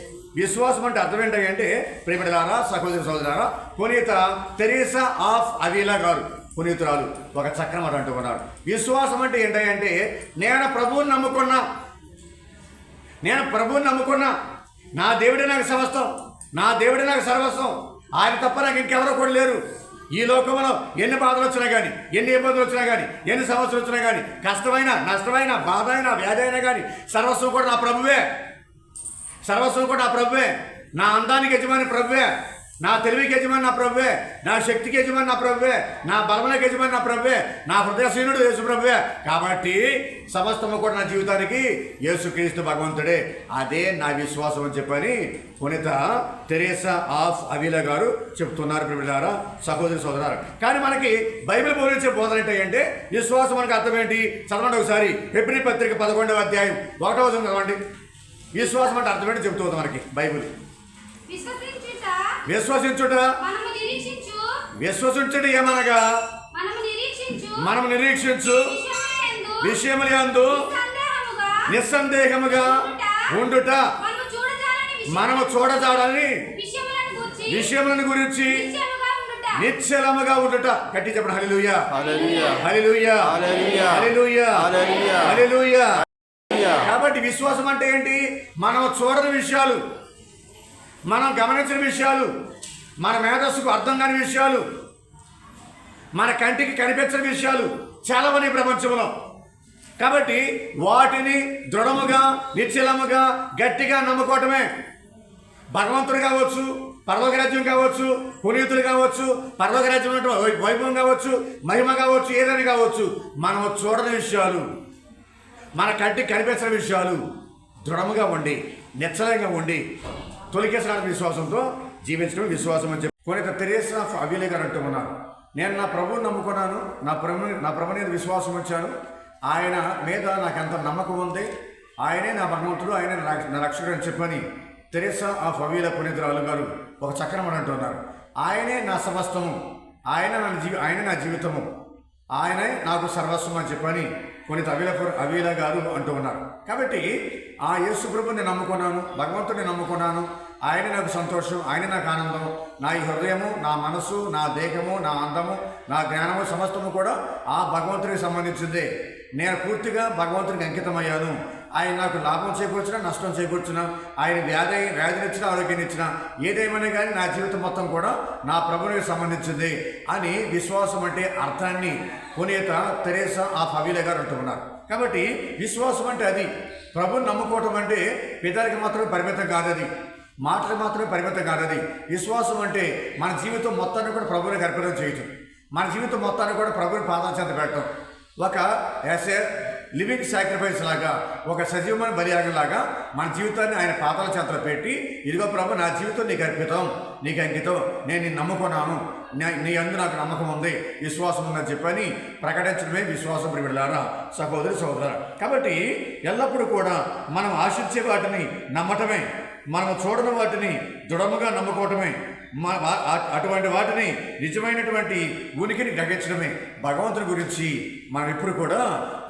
విశ్వాసం అంటే అర్థం ఏంటి అంటే, ప్రియబిడ్డలారా, సహోదరులారా, పునీత తెరీసా ఆఫ్ అవీలా గారు, పునీతురాలు, ఒక చక్రం అంటూ ఉన్నారు. విశ్వాసం అంటే ఏంటంటే, నేను ప్రభువుని నమ్ముకున్నా, నా దేవుడే నాకు సమస్తం, నా దేవుడే నాకు సర్వస్వం, ఆయన తప్ప నాకు ఇంకెవరో కూడా లేరు. ఈ లోకంలో ఎన్ని బాధలు వచ్చినా కానీ, ఎన్ని ఇబ్బందులు వచ్చినా కానీ, ఎన్ని సమస్యలు వచ్చినా కానీ, కష్టమైన నష్టమైన బాధ అయినా వ్యాధి అయినా కానీ, సర్వస్వం కూడా నా ప్రభువే. నా అందానికి యజమాని ప్రభువే, నా తెలివికి యజమాని నా ప్రభువే, నా శక్తికి యజమాని నా ప్రభువే, నా బలములకు యజమాని నా ప్రభువే, నా హృదయశీనుడు యేసు ప్రభువే. కాబట్టి సమస్తము కూడా నా జీవితానికి యేసుక్రీస్తు భగవంతుడే. అదే నా విశ్వాసం అని చెప్పని పునీత తెరీసా ఆఫ్ అవీలా గారు చెప్తున్నారు. ప్రియమిత్రులారా, సహోదరులారా, కానీ మనకి బైబిల్ బోధించే బోధన ఏంటంటే, విశ్వాసం మనకు అర్థం ఏంటి? చదవండి ఒకసారి. హెబ్రీ పత్రిక 11వ అధ్యాయం 1వ వచనం చదవండి. విశ్వాసం అంటే అర్థం ఏంటి చెబుతుంది మనకి బైబిల్. విశ్వసించుట ఏమనగా, మనము నిరీక్షించు విషయములందు నిస్సందేహముగా ఉండుట, మనము చూడజాలని విషయములను గురించి నిశ్చలముగా ఉండుట. గట్టి చెప్పండి. హల్లెలూయా, హల్లెలూయా, హల్లెలూయా, హల్లెలూయా. కాబట్టి విశ్వాసం అంటే ఏంటి? మనం చూడని విషయాలు, మనం గమనించిన విషయాలు, మన మేధస్సుకు అర్థం కాని విషయాలు, మన కంటికి కనిపించిన విషయాలు చాలా ఉన్నాయి ప్రపంచంలో. కాబట్టి వాటిని దృఢముగా, నిశ్చలముగా, గట్టిగా నమ్ముకోవటమే. భగవంతుడు కావచ్చు, పరలోక రాజ్యం కావచ్చు, పునీతులు కావచ్చు, పరలోక రాజ్యం వైభవం కావచ్చు, మహిమ కావచ్చు, ఏదైనా కావచ్చు, మనం చూడని విషయాలు, మన కంటికి కనిపించిన విషయాలు దృఢముగా ఉండి, నిశ్చలంగా ఉండి, తొలికేసడానికి విశ్వాసంతో జీవించడం విశ్వాసం అని చెప్పి పునీత తెరీసా ఆఫ్ అవీలా గారు అంటూ ఉన్నారు. నేను నా ప్రభువుని నమ్ముకున్నాను, నా ప్రభు మీద విశ్వాసం వచ్చాను, ఆయన మీద నాకు ఎంత నమ్మకం ఉంది, ఆయనే నా భగవంతుడు, ఆయనే నా రక్షకుడు అని చెప్పని తెరీసా ఆఫ్ అవీలా పునీతురాలు గారు ఒక చక్రం అని అంటున్నారు. ఆయనే నా సమస్తము, ఆయన నా జీవితము, ఆయనే నాకు సర్వస్వం అని చెప్పని పునీత అవీలా గారు అంటూ ఉన్నారు. కాబట్టి ఆ యేసు ప్రభుని నమ్ముకున్నాను, భగవంతుడిని నమ్ముకున్నాను, ఆయన నాకు సంతోషం, ఆయన నాకు ఆనందం, నా ఈ హృదయము, నా మనసు, నా దేహము, నా అందము, నా జ్ఞానము సమస్తము కూడా ఆ భగవంతుడికి సంబంధించిందే. నేను పూర్తిగా భగవంతుడికి అంకితమయ్యాను. ఆయన నాకు లాభం చేకూర్చినా, నష్టం చేకూర్చినా, ఆయన వ్యాధినిచ్చినా, ఆరోగ్యాన్నిచ్చినా, ఏదేమైనా కానీ నా జీవితం మొత్తం కూడా నా ప్రభువునికి సంబంధించింది అని విశ్వాసం అంటే అర్థాన్ని పునీత తెరీసా ఆఫ్ అవీలా గారు అంటున్నారు. కాబట్టి విశ్వాసం అంటే అది. ప్రభువుని నమ్ముకోవటం అంటే పితరికి మాత్రమే పరిమితం కాదది, మాటలు మాత్రమే పరిమితం కాదది. విశ్వాసం అంటే మన జీవితం మొత్తాన్ని కూడా ప్రభువునికి అర్పణం చేయటం, మన జీవితం మొత్తాన్ని కూడా ప్రభువుని పాదాల చెంత పెట్టడం, ఒక లివింగ్ సాక్రిఫైస్ లాగా, ఒక సజీవమైన బలియాగం లాగా మన జీవితాన్ని ఆయన పాదాల చెంతలో పెట్టి, ఇదిగో ప్రభు నా జీవితం నీకు అర్పితం, నీకు అంకితం, నేను నిన్ను నమ్ముకున్నాను, నీ అందు నాకు నమ్మకం ఉంది, విశ్వాసం ఉందని చెప్పని ప్రకటించడమే విశ్వాసం. ప్రియమిత్రులారా, సహోదరులారా, కాబట్టి ఎల్లప్పుడూ కూడా మనం ఆశించే వాటిని నమ్మటమే, మనము చూడని వాటిని దృఢముగా నమ్ముకోవటమే, అటువంటి వాటిని నిజమైనటువంటి ఉనికిని గ్రహించడమే. భగవంతుని గురించి మనం ఎప్పుడు కూడా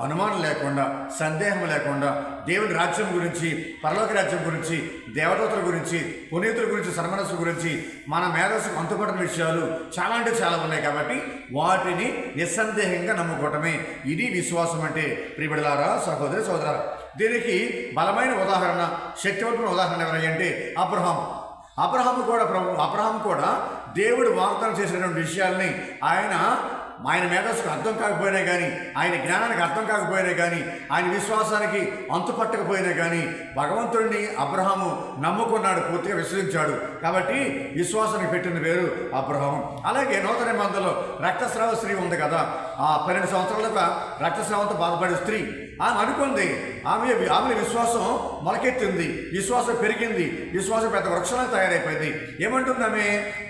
అనుమానం లేకుండా, సందేహం లేకుండా, దేవుని రాజ్యం గురించి, పరలోక రాజ్యం గురించి, దేవదూతల గురించి, పునీతుల గురించి, సన్మనస్సు గురించి, మన మేధస్సుకు అంతుపడిన విషయాలు చాలా అంటే చాలా ఉన్నాయి. కాబట్టి వాటిని నిస్సందేహంగా నమ్ముకోవటమే ఇది విశ్వాసం అంటే. ప్రియబిడ్డలారా, సహోదరులారా, దీనికి బలమైన ఉదాహరణ, శక్తివంతమైన ఉదాహరణ ఎవరంటే అబ్రహాము కూడా దేవుడు వాగ్దానం చేసినటువంటి విషయాల్ని ఆయన మేధస్సుకు అర్థం కాకపోయినా కానీ, ఆయన జ్ఞానానికి అర్థం కాకపోయినా కానీ, ఆయన విశ్వాసానికి అంతుపట్టకపోయినా కానీ భగవంతుడిని అబ్రహాము నమ్ముకున్నాడు, పూర్తిగా విశ్వసించాడు. కాబట్టి విశ్వాసానికి పెట్టిన పేరు అబ్రహాము. అలాగే నూతన నిబంధనలో రక్తస్రావ స్త్రీ ఉంది కదా, ఆ 12 సంవత్సరాలుగా రక్తస్రావంతో బాధపడే స్త్రీ, ఆమె అనుకుంది ఆమె విశ్వాసం మొలకెత్తింది, విశ్వాసం పెరిగింది, విశ్వాసం పెద్ద వృక్షంగా తయారైపోయింది.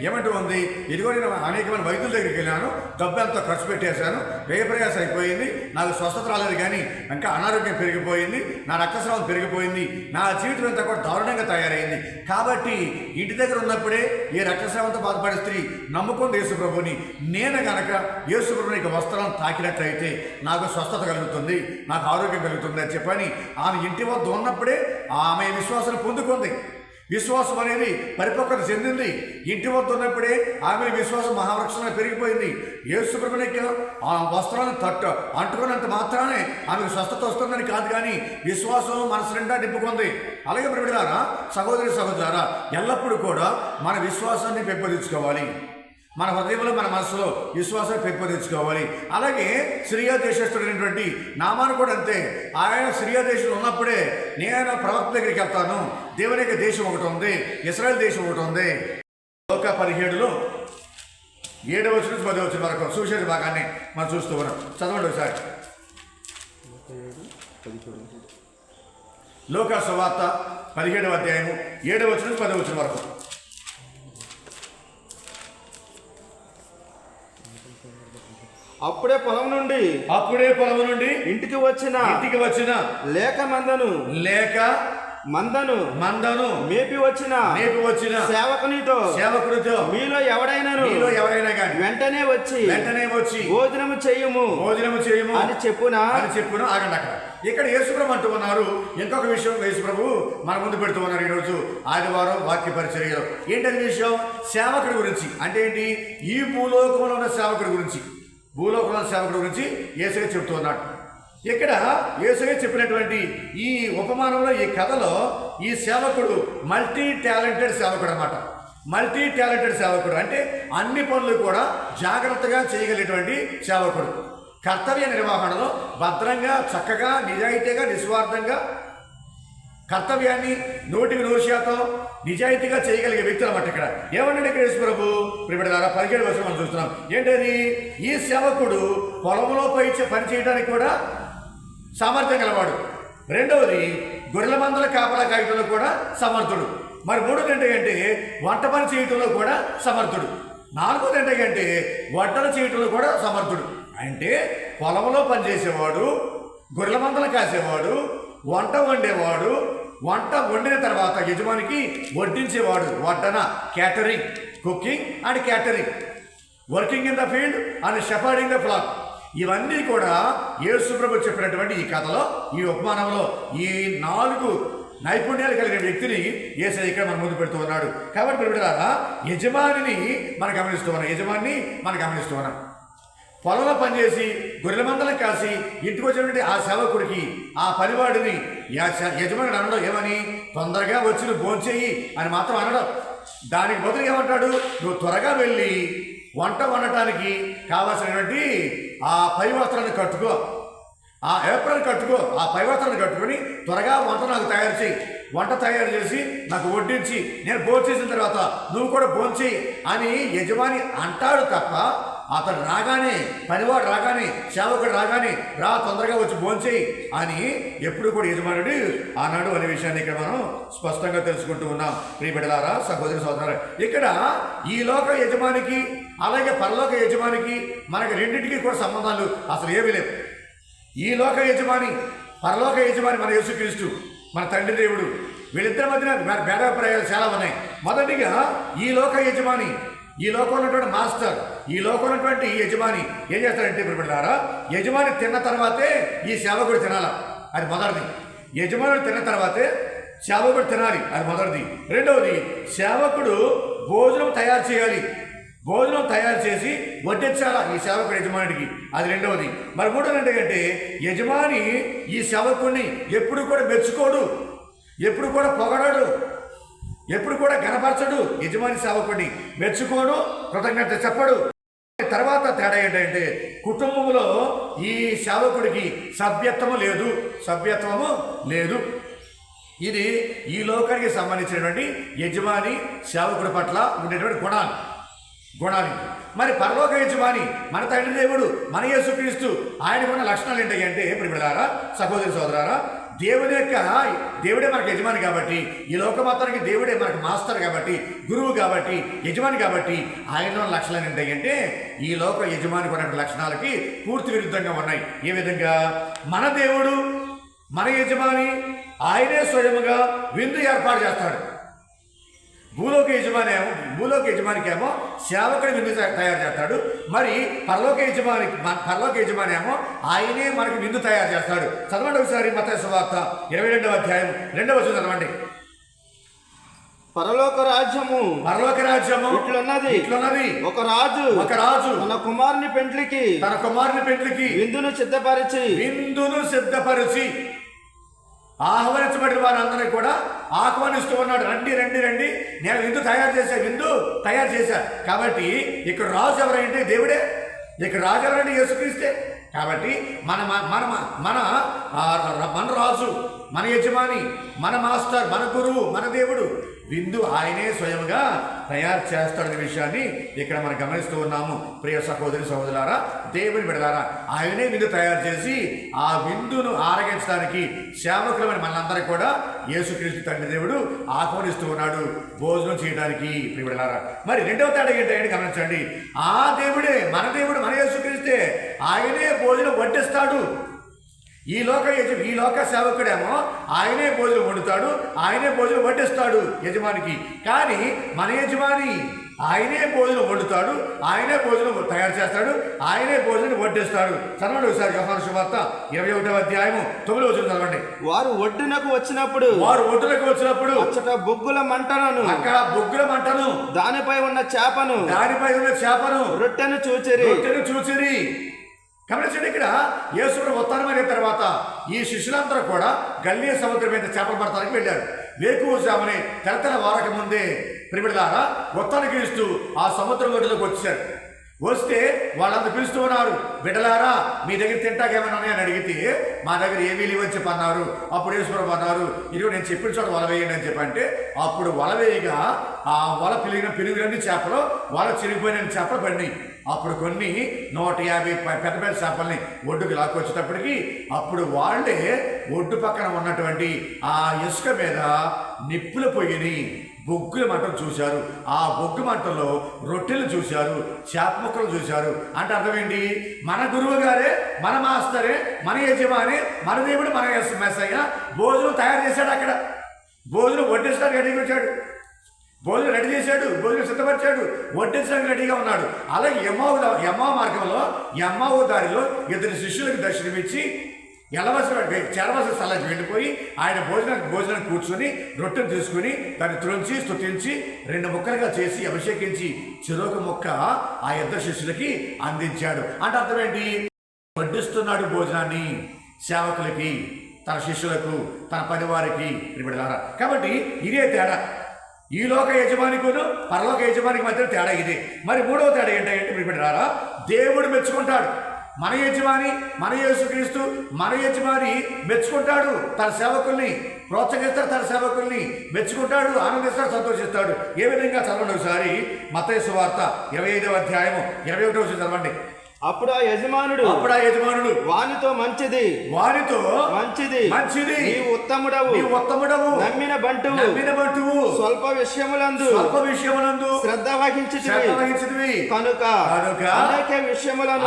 ఏమంటుంది, ఇదిగో నేను అనేకమైన వైద్యుల దగ్గరికి వెళ్ళాను, డబ్బు ఎంతో ఖర్చు పెట్టేశాను, వ్యయప్రయాసం అయిపోయింది, నాకు స్వస్థత రాలేదు, కానీ ఇంకా అనారోగ్యం పెరిగిపోయింది, నా రక్తస్రావం పెరిగిపోయింది, నా జీవితం అంతా కూడా దారుణంగా తయారైంది. కాబట్టి ఇంటి దగ్గర ఉన్నప్పుడే ఈ రక్తస్రావంతో బాధపడే స్త్రీ నమ్ముకుంది యేసుప్రభుని. నేను గనక యేసుప్రభుని వస్త్రం తాకినట్లయితే నాకు స్వస్థత కలుగుతుంది, నాకు ఆరోగ్యం కలుగుతుంది అని చెప్పని ఆమె ఇంటి వద్ద ఉన్నప్పుడే ఆమె విశ్వాసాన్ని పొందుకుంది. విశ్వాసం అనేది పరిపక్వత చెందింది. ఇంటి వద్ద ఉన్నప్పుడే ఆమె విశ్వాసం మహావృక్షంగా పెరిగిపోయింది. యేసుప్రభునికి ఆ వస్త్రాన్ని అంటుకున్నంత మాత్రానే ఆమెకు స్వస్థత వస్తుందని కాదు, కానీ విశ్వాసం మనసు నిండా నింపుకుంది. అలాగే ప్రియమైన సహోదరులారా, ఎల్లప్పుడూ కూడా మన విశ్వాసాన్ని పెంపొందించుకోవాలి. మన హృదయంలో, మన మనసులో విశ్వాసాన్ని పెంపొందించుకోవాలి. అలాగే సిరియా దేశస్తుడైనటువంటి నామాను కూడా అంతే. ఆయన సిరియా దేశంలో ఉన్నప్పుడే నేను ప్రవక్త దగ్గరికి వెళ్తాను, దేవుని యొక్క దేశం ఒకటి ఉంది, ఇశ్రాయేల్ దేశం ఒకటి ఉంది. లోక 17లో 7వ వచనం నుంచి 10వ వచనం వరకు సువిశేష భాగాన్ని మనం చూస్తూ ఉన్నాం. చదవండి ఒకసారి. లోక సువార్త 17వ అధ్యాయము 7వ వచనం నుంచి 10వ వచనం వరకు. అప్పుడే పొలం నుండి ఇంటికి వచ్చిన మందను మేపి వచ్చిన సేవకునితో మీలో ఎవడైనా కానీ వెంటనే వచ్చి భోజనము చేయము అని చెప్పునా. ఆగండి అక్కడ. ఇక్కడ యేసుప్రభు అంటూ ఉన్నారు. ఇంకొక విషయం యేసుప్రభు మన ముందు పెడుతూ ఉన్నారు ఈరోజు ఆదివారం వాక్య పరిచర్యలో. ఏంటది విషయం? సేవకుడి గురించి. అంటే ఏంటి? ఈ భూలోకంలో ఉన్న సేవకుడి గురించి, యేసయ్య చెప్తూ ఉన్నాడు. ఇక్కడ యేసయ్య చెప్పినటువంటి ఈ ఉపమానంలో, ఈ కథలో ఈ సేవకుడు మల్టీ టాలెంటెడ్ సేవకుడు అన్నమాట. మల్టీ టాలెంటెడ్ సేవకుడు అంటే అన్ని పనులు కూడా జాగ్రత్తగా చేయగలిగేటువంటి సేవకుడు. కర్తవ్య నిర్వహణలో భద్రంగా, చక్కగా, నిజాయితీగా, నిస్వార్థంగా కర్తవ్యాన్ని 100% నిజాయితీగా చేయగలిగే వ్యక్తులు అన్నమాట. ఇక్కడ ఏమన్నాడు ఇక్కడ యేసుప్రభు? ప్రియమైన 17వ వచనం మనం చూస్తున్నాం. ఏంటది? ఈ సేవకుడు పొలంలో పని చేయడానికి కూడా సామర్థ్యం గలవాడు. రెండవది, గొర్రెల మందల కాపలా కాయటంలో కూడా సమర్థుడు. మరి మూడోది ఏంటంటే వంట పని చేయటంలో కూడా సమర్థుడు. నాలుగోది ఏంటంటే వంటలు చేయటంలో కూడా సమర్థుడు. అంటే పొలంలో పనిచేసేవాడు, గొర్రెల మందలు కాసేవాడు, వంట వండేవాడు, వంట వండిన తర్వాత యజమానికి వడ్డించేవాడు. వడ్డన, catering, cooking and catering, working in the field and shepherding the flock. ఇవన్నీ కూడా యేసుప్రభు చెప్పినటువంటి ఈ కథలో, ఈ ఉపమానంలో ఈ 4 నైపుణ్యాలు కలిగిన వ్యక్తిని యేసయ్య ఇక్కడ మన ముందు పెడుతూ ఉన్నాడు. కాబట్టి ప్రియమైన యజమానిని మనం గమనిస్తూ ఉన్నాం. పొలంలో పనిచేసి గొర్రెల మందలను కాసి ఇంటికి వచ్చినటువంటి ఆ సేవకుడికి, ఆ పనివాడిని యజమానుడు అనడం ఏమని? తొందరగా వచ్చి నువ్వు భోంచేయి అని మాత్రం అనడం. దానికి బదులు ఏమంటాడు? నువ్వు త్వరగా వెళ్ళి వంట వండటానికి కావాల్సినటువంటి ఆ పై వస్త్రాన్ని కట్టుకో, ఆ ఏప్రిల్ కట్టుకో, ఆ పై వస్త్రాన్ని కట్టుకొని త్వరగా వంట నాకు తయారు చేయి, వంట తయారు చేసి నాకు వడ్డించి నేను భోంచేసిన తర్వాత నువ్వు కూడా భోంచేయి అని యజమాని అంటాడు తప్ప, అతను రాగానే, పనివాడు రాగానే, సేవకుడు రాగానే రా తొందరగా వచ్చి భోంచేయి అని ఎప్పుడు కూడా యజమానుడు అన్నాడు అనే విషయాన్ని ఇక్కడ మనం స్పష్టంగా తెలుసుకుంటూ ఉన్నాం. ప్రియ బిడ్డలారా, సహోదరి సోదరులారా, ఇక్కడ ఈ లోక యజమానికి అలాగే పరలోక యజమానికి మనకి రెండింటికి కూడా సంబంధాలు అసలు ఏమీ లేవు. ఈ లోక యజమాని, పరలోక యజమాని మన యేసుక్రీస్తు, మన తండ్రి దేవుడు, వీళ్ళిద్దరి మధ్యన భేదాభిప్రాయాలు చాలా ఉన్నాయి. మొదటిగా ఈ లోక యజమాని, ఈ లోకంలో ఉన్నటువంటి మాస్టర్, ఈ లోకంలో ఉన్నటువంటి యజమాని ఏం చేస్తాడంటే ప్రియమైన యజమాని తిన్న తర్వాతే ఈ సేవకుడు తినాలి, అది మొదటిది. యజమానుడు తిన్న తర్వాతే సేవకుడు తినాలి, అది మొదటిది. రెండవది, సేవకుడు భోజనం తయారు చేయాలి, భోజనం తయారు చేసి వడ్డించాలా ఈ సేవకుడు యజమానికి, అది రెండవది. మరి మూడోది ఏంటంటే యజమాని ఈ సేవకుడిని ఎప్పుడు కూడా మెచ్చుకోడు, ఎప్పుడు కూడా పొగడాడు, ఎప్పుడు కూడా గణపరచడు. యజమాని సేవకుడిని మెచ్చుకోడు, కృతజ్ఞత చెప్పడు. తర్వాత తేడా ఏంటంటే కుటుంబంలో ఈ సేవకుడికి సభ్యత్వము లేదు. ఇది ఈ లోకానికి సంబంధించినటువంటి యజమాని సేవకుడి పట్ల ఉండేటువంటి గుణాలు. మరి పరలోక యజమాని మన తండ్రి దేవుడు, మన యేసుక్రీస్తు, ఆయనకున్న లక్షణాలు ఏంటంటే ప్రియమైన సహోదరి సోదరారా, దేవుడే మనకు యజమాని కాబట్టి, ఈ లోక మొత్తానికి దేవుడే మనకు మాస్టర్ కాబట్టి, గురువు కాబట్టి, యజమాని కాబట్టి ఆయనలో లక్షణాలు ఏంటంటే ఈ లోక యజమానికి ఉన్న లక్షణాలకి పూర్తి విరుద్ధంగా ఉన్నాయి. ఏ విధంగా? మన దేవుడు, మన యజమాని ఆయనే స్వయముగా విందు ఏర్పాటు చేస్తాడు. భూలోక యజమానికి ఏమో సేవకుడి విందు తయారు చేస్తాడు. మరి పరలోక యజమాని ఏమో ఆయనే మనకి విందు తయారు చేస్తాడు. చదవండి ఒకసారి మత్తయి సువార్త 22వ అధ్యాయం 2వ వచనం చదవండి. పరలోక రాజ్యము ఇట్లున్నది, ఒక రాజు తన కుమారుని పెండ్లికి విందును సిద్ధపరిచి ఆహ్వానించబడిన వారందరినీ కూడా ఆహ్వానిస్తూ ఉన్నాడు. రండి రండి రండి, నేను విందు తయారు చేశా. కాబట్టి ఇక్కడ రాజు ఎవరంటే దేవుడే, ఇక్కడ రాజు ఎవరంటే యేసుక్రీస్తే. కాబట్టి మన రాజు, మన యజమాని, మన మాస్టర్, మన గురువు, మన దేవుడు విందు ఆయనే స్వయంగా తయారు చేస్తాడనే విషయాన్ని ఇక్కడ మనం గమనిస్తూ ఉన్నాము. ప్రియ సహోదరులారా, దేవుని బిడ్డలారా, ఆయనే విందు తయారు చేసి ఆ విందును ఆరగించడానికి సేవకులమైన మనందరూ కూడా యేసుక్రీస్తు తండ్రి దేవుడు ఆహ్వానిస్తూ ఉన్నాడు భోజనం చేయడానికి. ప్రియ బిడ్డలారా, మరి రెండవ తేడా ఏంటంటే గమనించండి. ఆ దేవుడే, మన దేవుడు, మన యేసుక్రీస్తే ఆయనే భోజనం వడ్డిస్తాడు. ఈ లోక సేవకుడేమో ఆయనే భోజనం వండుతాడు, ఆయనే భోజనం వడ్డిస్తాడు యజమానికి. కానీ మన యజమాని ఆయనే భోజనం వండుతాడు, ఆయనే భోజనం తయారు చేస్తాడు, ఆయనే భోజనం వడ్డిస్తాడు. చదవండి ఒకసారి యోహాను సువార్త 21వ అధ్యాయము 9వ వచనం చదవండి. వారు ఒడ్డునకు వచ్చినప్పుడు అక్కడ బొగ్గుల మంటను దానిపై ఉన్న చేపను రొట్టెను చూచిరి. గమనించండి, ఇక్కడ యేసు ఉత్తానమైన తర్వాత ఈ శిష్యులందరూ కూడా గల్లియ సముద్రం మీద చేపలు పడతానికి వెళ్ళారు. వేకువజామునే తెరతెర వారక ముందే ప్రియులారా ఉత్తానికి పిలుస్తూ ఆ సముద్రం ఒడ్డులోకి వచ్చారు. వస్తే వాళ్ళంతా పిలుస్తూ ఉన్నారు, బిడ్డలారా మీ దగ్గర తింటాకేమైనా ఉన్నాయని అడిగితే మా దగ్గర ఏమీ లేవని చెప్పి అన్నారు. అప్పుడు యేసుప్రభువు అన్నారు, ఇదిగో నేను చెప్పిన చోట వల వేయండి అని చెప్పంటే అప్పుడు వల వేయగా ఆ వల పిలుగులన్నీ చేపలు, వల చిరిగిపోయిన చేపలు పడినాయి. అప్పుడు కొన్ని 150 పెద్ద పెద్ద చేపల్ని ఒడ్డుకి లాక్కొచ్చేటప్పటికి అప్పుడు వాళ్ళే ఒడ్డు పక్కన ఉన్నటువంటి ఆ ఇసుక మీద నిప్పుల పొయ్యిని బొగ్గుల మంటలు చూశారు. ఆ బొగ్గు మంటలో రొట్టెలు చూశారు, చేప ముక్కలు చూశారు. అంటే అర్థమేంటి? మన గురువు గారే, మన మాస్టరే, మన యజమాని, మన దేవుడు, మన మెస్సయ్య భోజనం తయారు చేశాడు. అక్కడ భోజనం వడ్డించడానికి రెడీగా వచ్చాడు, భోజనం రెడీ చేశాడు, భోజనం సిద్ధపరిచాడు, వడ్డించడానికి రెడీగా ఉన్నాడు. అలాగే యమ్మా మార్గంలో యమ్మావు దారిలో 2 శిష్యులకు దర్శనమిచ్చి చేరవలసిన స్థలానికి వెళ్ళిపోయి ఆయన భోజనానికి కూర్చొని రొట్టెను తీసుకుని దాన్ని త్రుంచి స్తుతించి 2 ముక్కలుగా చేసి అభిషేకించి చెరొక ముక్క ఆ 2 శిష్యులకి అందించాడు. అంటే అర్థమేంటి? వడ్డిస్తున్నాడు భోజనాన్ని సేవకులకి, తన శిష్యులకు, తన పనివారికి. బిడ్డలారా, కాబట్టి ఇదే తేడా. ఈ లోక యజమానికును పరలోక యజమానికి మధ్య తేడా ఇదే. మరి మూడవ తేడా ఏంటంటే బిడ్డలారా, దేవుడు మెచ్చుకుంటాడు. మన యజమాని, మన యేసుక్రీస్తు, మన యజమాని మెచ్చుకుంటాడు తన సేవకుల్ని, ప్రోత్సహిస్తాడు, తన సేవకుల్ని మెచ్చుకుంటాడు, ఆనందిస్తాడు, సంతోషిస్తాడు. ఏ విధంగా చదవండి ఒకసారి మత్తయి సువార్త 25వ అధ్యాయము 21వ వచనం చదవండి. అప్పుడు ఆ యజమానుడు వానితో మంచిది నీవు ఉత్తముడవు నమ్మిన బంటువు స్వల్ప విషయములందు శ్రద్ధ వహించితివి కనుక అనేక విషయములను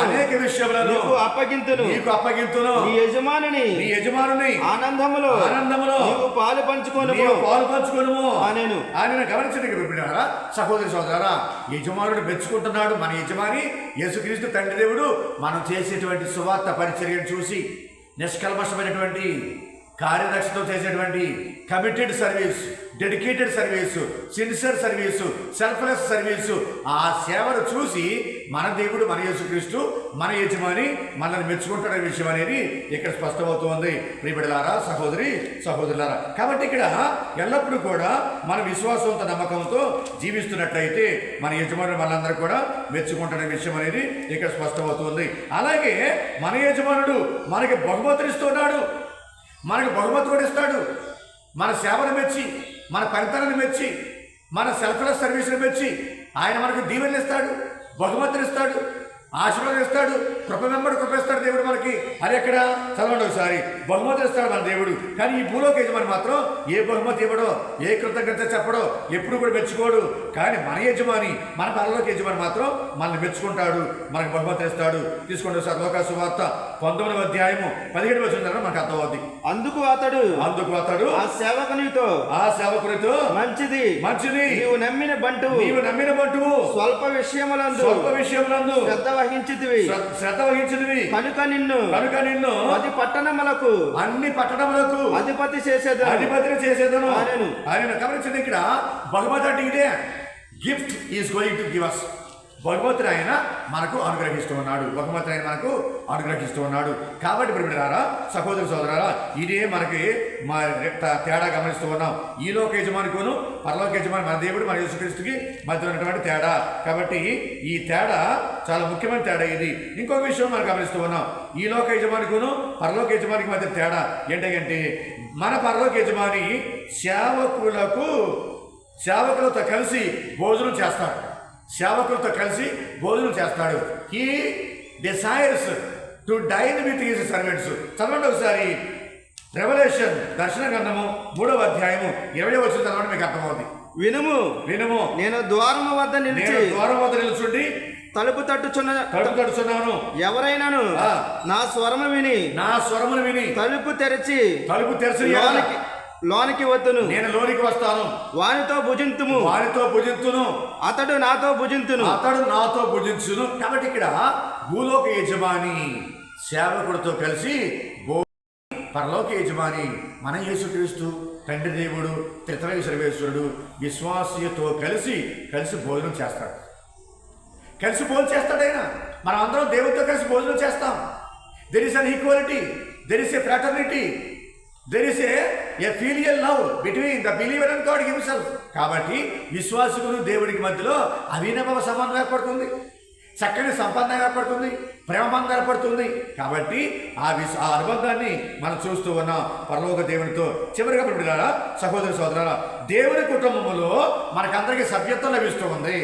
నీకు అప్పగింతును నీ యజమానుని ఆనందములో నీవు పాలు పంచుకొనుము అనెను. ఆయన గమనించండి సహోదరా, యజమానుడు మెచ్చుకుంటున్నాడు. మన యజమాని యేసుక్రీస్తు తండ్రి దేవుడు మనం చేసేటువంటి సువార్త పరిచర్యను చూసి నిష్కల్మషమైనటువంటి కార్యదక్షతో చేసేటువంటి committed service, dedicated service, sincere service, selfless service, ఆ సేవను చూసి మన దేవుడు, మన యేసుక్రీస్తు, మన యజమాని మనల్ని మెచ్చుకుంటాడనే విషయం అనేది ఇక్కడ స్పష్టమవుతోంది. ప్రియబిడ్డలారా, సహోదరులారా, కాబట్టి ఇక్కడ ఎల్లప్పుడూ కూడా మన విశ్వాసంతో, నమ్మకంతో జీవిస్తున్నట్లయితే మన యజమాని మనందరూ కూడా మెచ్చుకుంటాడనే విషయం అనేది ఇక్కడ స్పష్టమవుతుంది. అలాగే మన యజమానుడు మనకి బహుమతులు ఇస్తున్నాడు, మనకు బహుమతి కూడా ఇస్తాడు. మన సేవను మెచ్చి, మన పనితనాన్ని మెచ్చి, మన సెల్ఫ్లెస్ సర్వీస్ని మెచ్చి ఆయన మనకు దీవెనలు ఇస్తాడు, బహుమతులు ఇస్తాడు, ఆశీర్వాదం ఇస్తాడు, కృప వెంబడి కృప ఇస్తాడు దేవుడు మనకి. అది ఎక్కడ చదవండి ఒకసారి. బహుమతి ఇస్తాడు మన దేవుడు. కానీ ఈ భూలోక యజమాని మాత్రం ఏ బహుమతి ఇవ్వడో, ఏ కృతజ్ఞత చెప్పడో, ఎప్పుడు కూడా మెచ్చుకోడు. కానీ మన యజమాని, మన పరలోక యజమాని మాత్రం మనల్ని మెచ్చుకుంటాడు, మనకు బహుమతి ఇస్తాడు. తీసుకోండి సార్, లోకా సువార్త 19వ అధ్యాయము 17వ వచనం మనకు అర్థమవుద్ది. అందుకు అతడు ఆ సేవకునితో మంచిది నీవు నమ్మిన బంటువు స్వల్ప విషయములందు శ్రద్ధ వహించితివి కనుక నిన్ను అన్ని పట్టణములకు అధిపతిని చేసేదను ఆయన గమనించింది. ఇక్కడ బహుమతి అంటే ఇదే. Gift is going to give us. బహుమతిని ఆయన మనకు అనుగ్రహిస్తూ ఉన్నాడు. కాబట్టి ప్రియమిత్రులారా, సహోదర సోదరారా, ఇదే మనకి మా తేడా గమనిస్తూ ఉన్నాం. ఈ లోక యజమానికును పరలోక యజమాని మన దేవుడు మన యేసుక్రీస్తుకి మధ్య ఉన్నటువంటి తేడా. కాబట్టి ఈ తేడా చాలా ముఖ్యమైన తేడా ఇది. ఇంకొక విషయం మనం గమనిస్తూ ఉన్నాం. ఈ లోక యజమానికును పరలోక యజమానికి మధ్య తేడా ఏంటంటే, మన పరలోక యజమాని సేవకులతో కలిసి భోజనం చేస్తాడు. He desires to dyne with his servants. చదవండి ఒకసారి. రెవల్యూషన్ దర్శన గ్రంథము 3వ అధ్యాయము 20వ వచనం చదవండి, మీకు అర్థమవుతుంది. వినుము నేను ద్వారం వద్ద నిలుచుండి తలుపు తట్టుచున్నాను. ఎవరైనాను నా స్వరము విని తలుపు తెరిచి లోనికి వద్దును, నేను లోనికి వస్తాను. వానితో భుజింతును అతడు నాతో భుజించును. కాబట్టి ఇక్కడ భూలోక యజమాని సేవకుడితో కలిసి, పరలోక యజమాని మన యేసుక్రీస్తు తండ్రి దేవుడు త్రిత్రయ సర్వేశ్వరుడు విశ్వాసతో కలిసి భోజనం చేస్తాడు. ఆయన. మనం అందరం దేవుడితో కలిసి భోజనం చేస్తాం. There is an equality, there is a fraternity, there is a filial love between the believer and God himself. కాబట్టి విశ్వాసుకులు దేవుడికి మధ్యలో అవినవ సంబంధం ఏర్పడుతుంది, చక్కని సంబంధం ఏర్పడుతుంది, ప్రేమబంధం ఏర్పడుతుంది. కాబట్టి ఆ అనుబంధాన్ని మనం చూస్తూ ఉన్నాం పరలోక దేవునితో. చివరిగా ప్రియమిత్రులారా, సహోదర సోదరులారా, దేవుని కుటుంబంలో మనకందరికీ సభ్యత్వం లభిస్తూ ఉంది.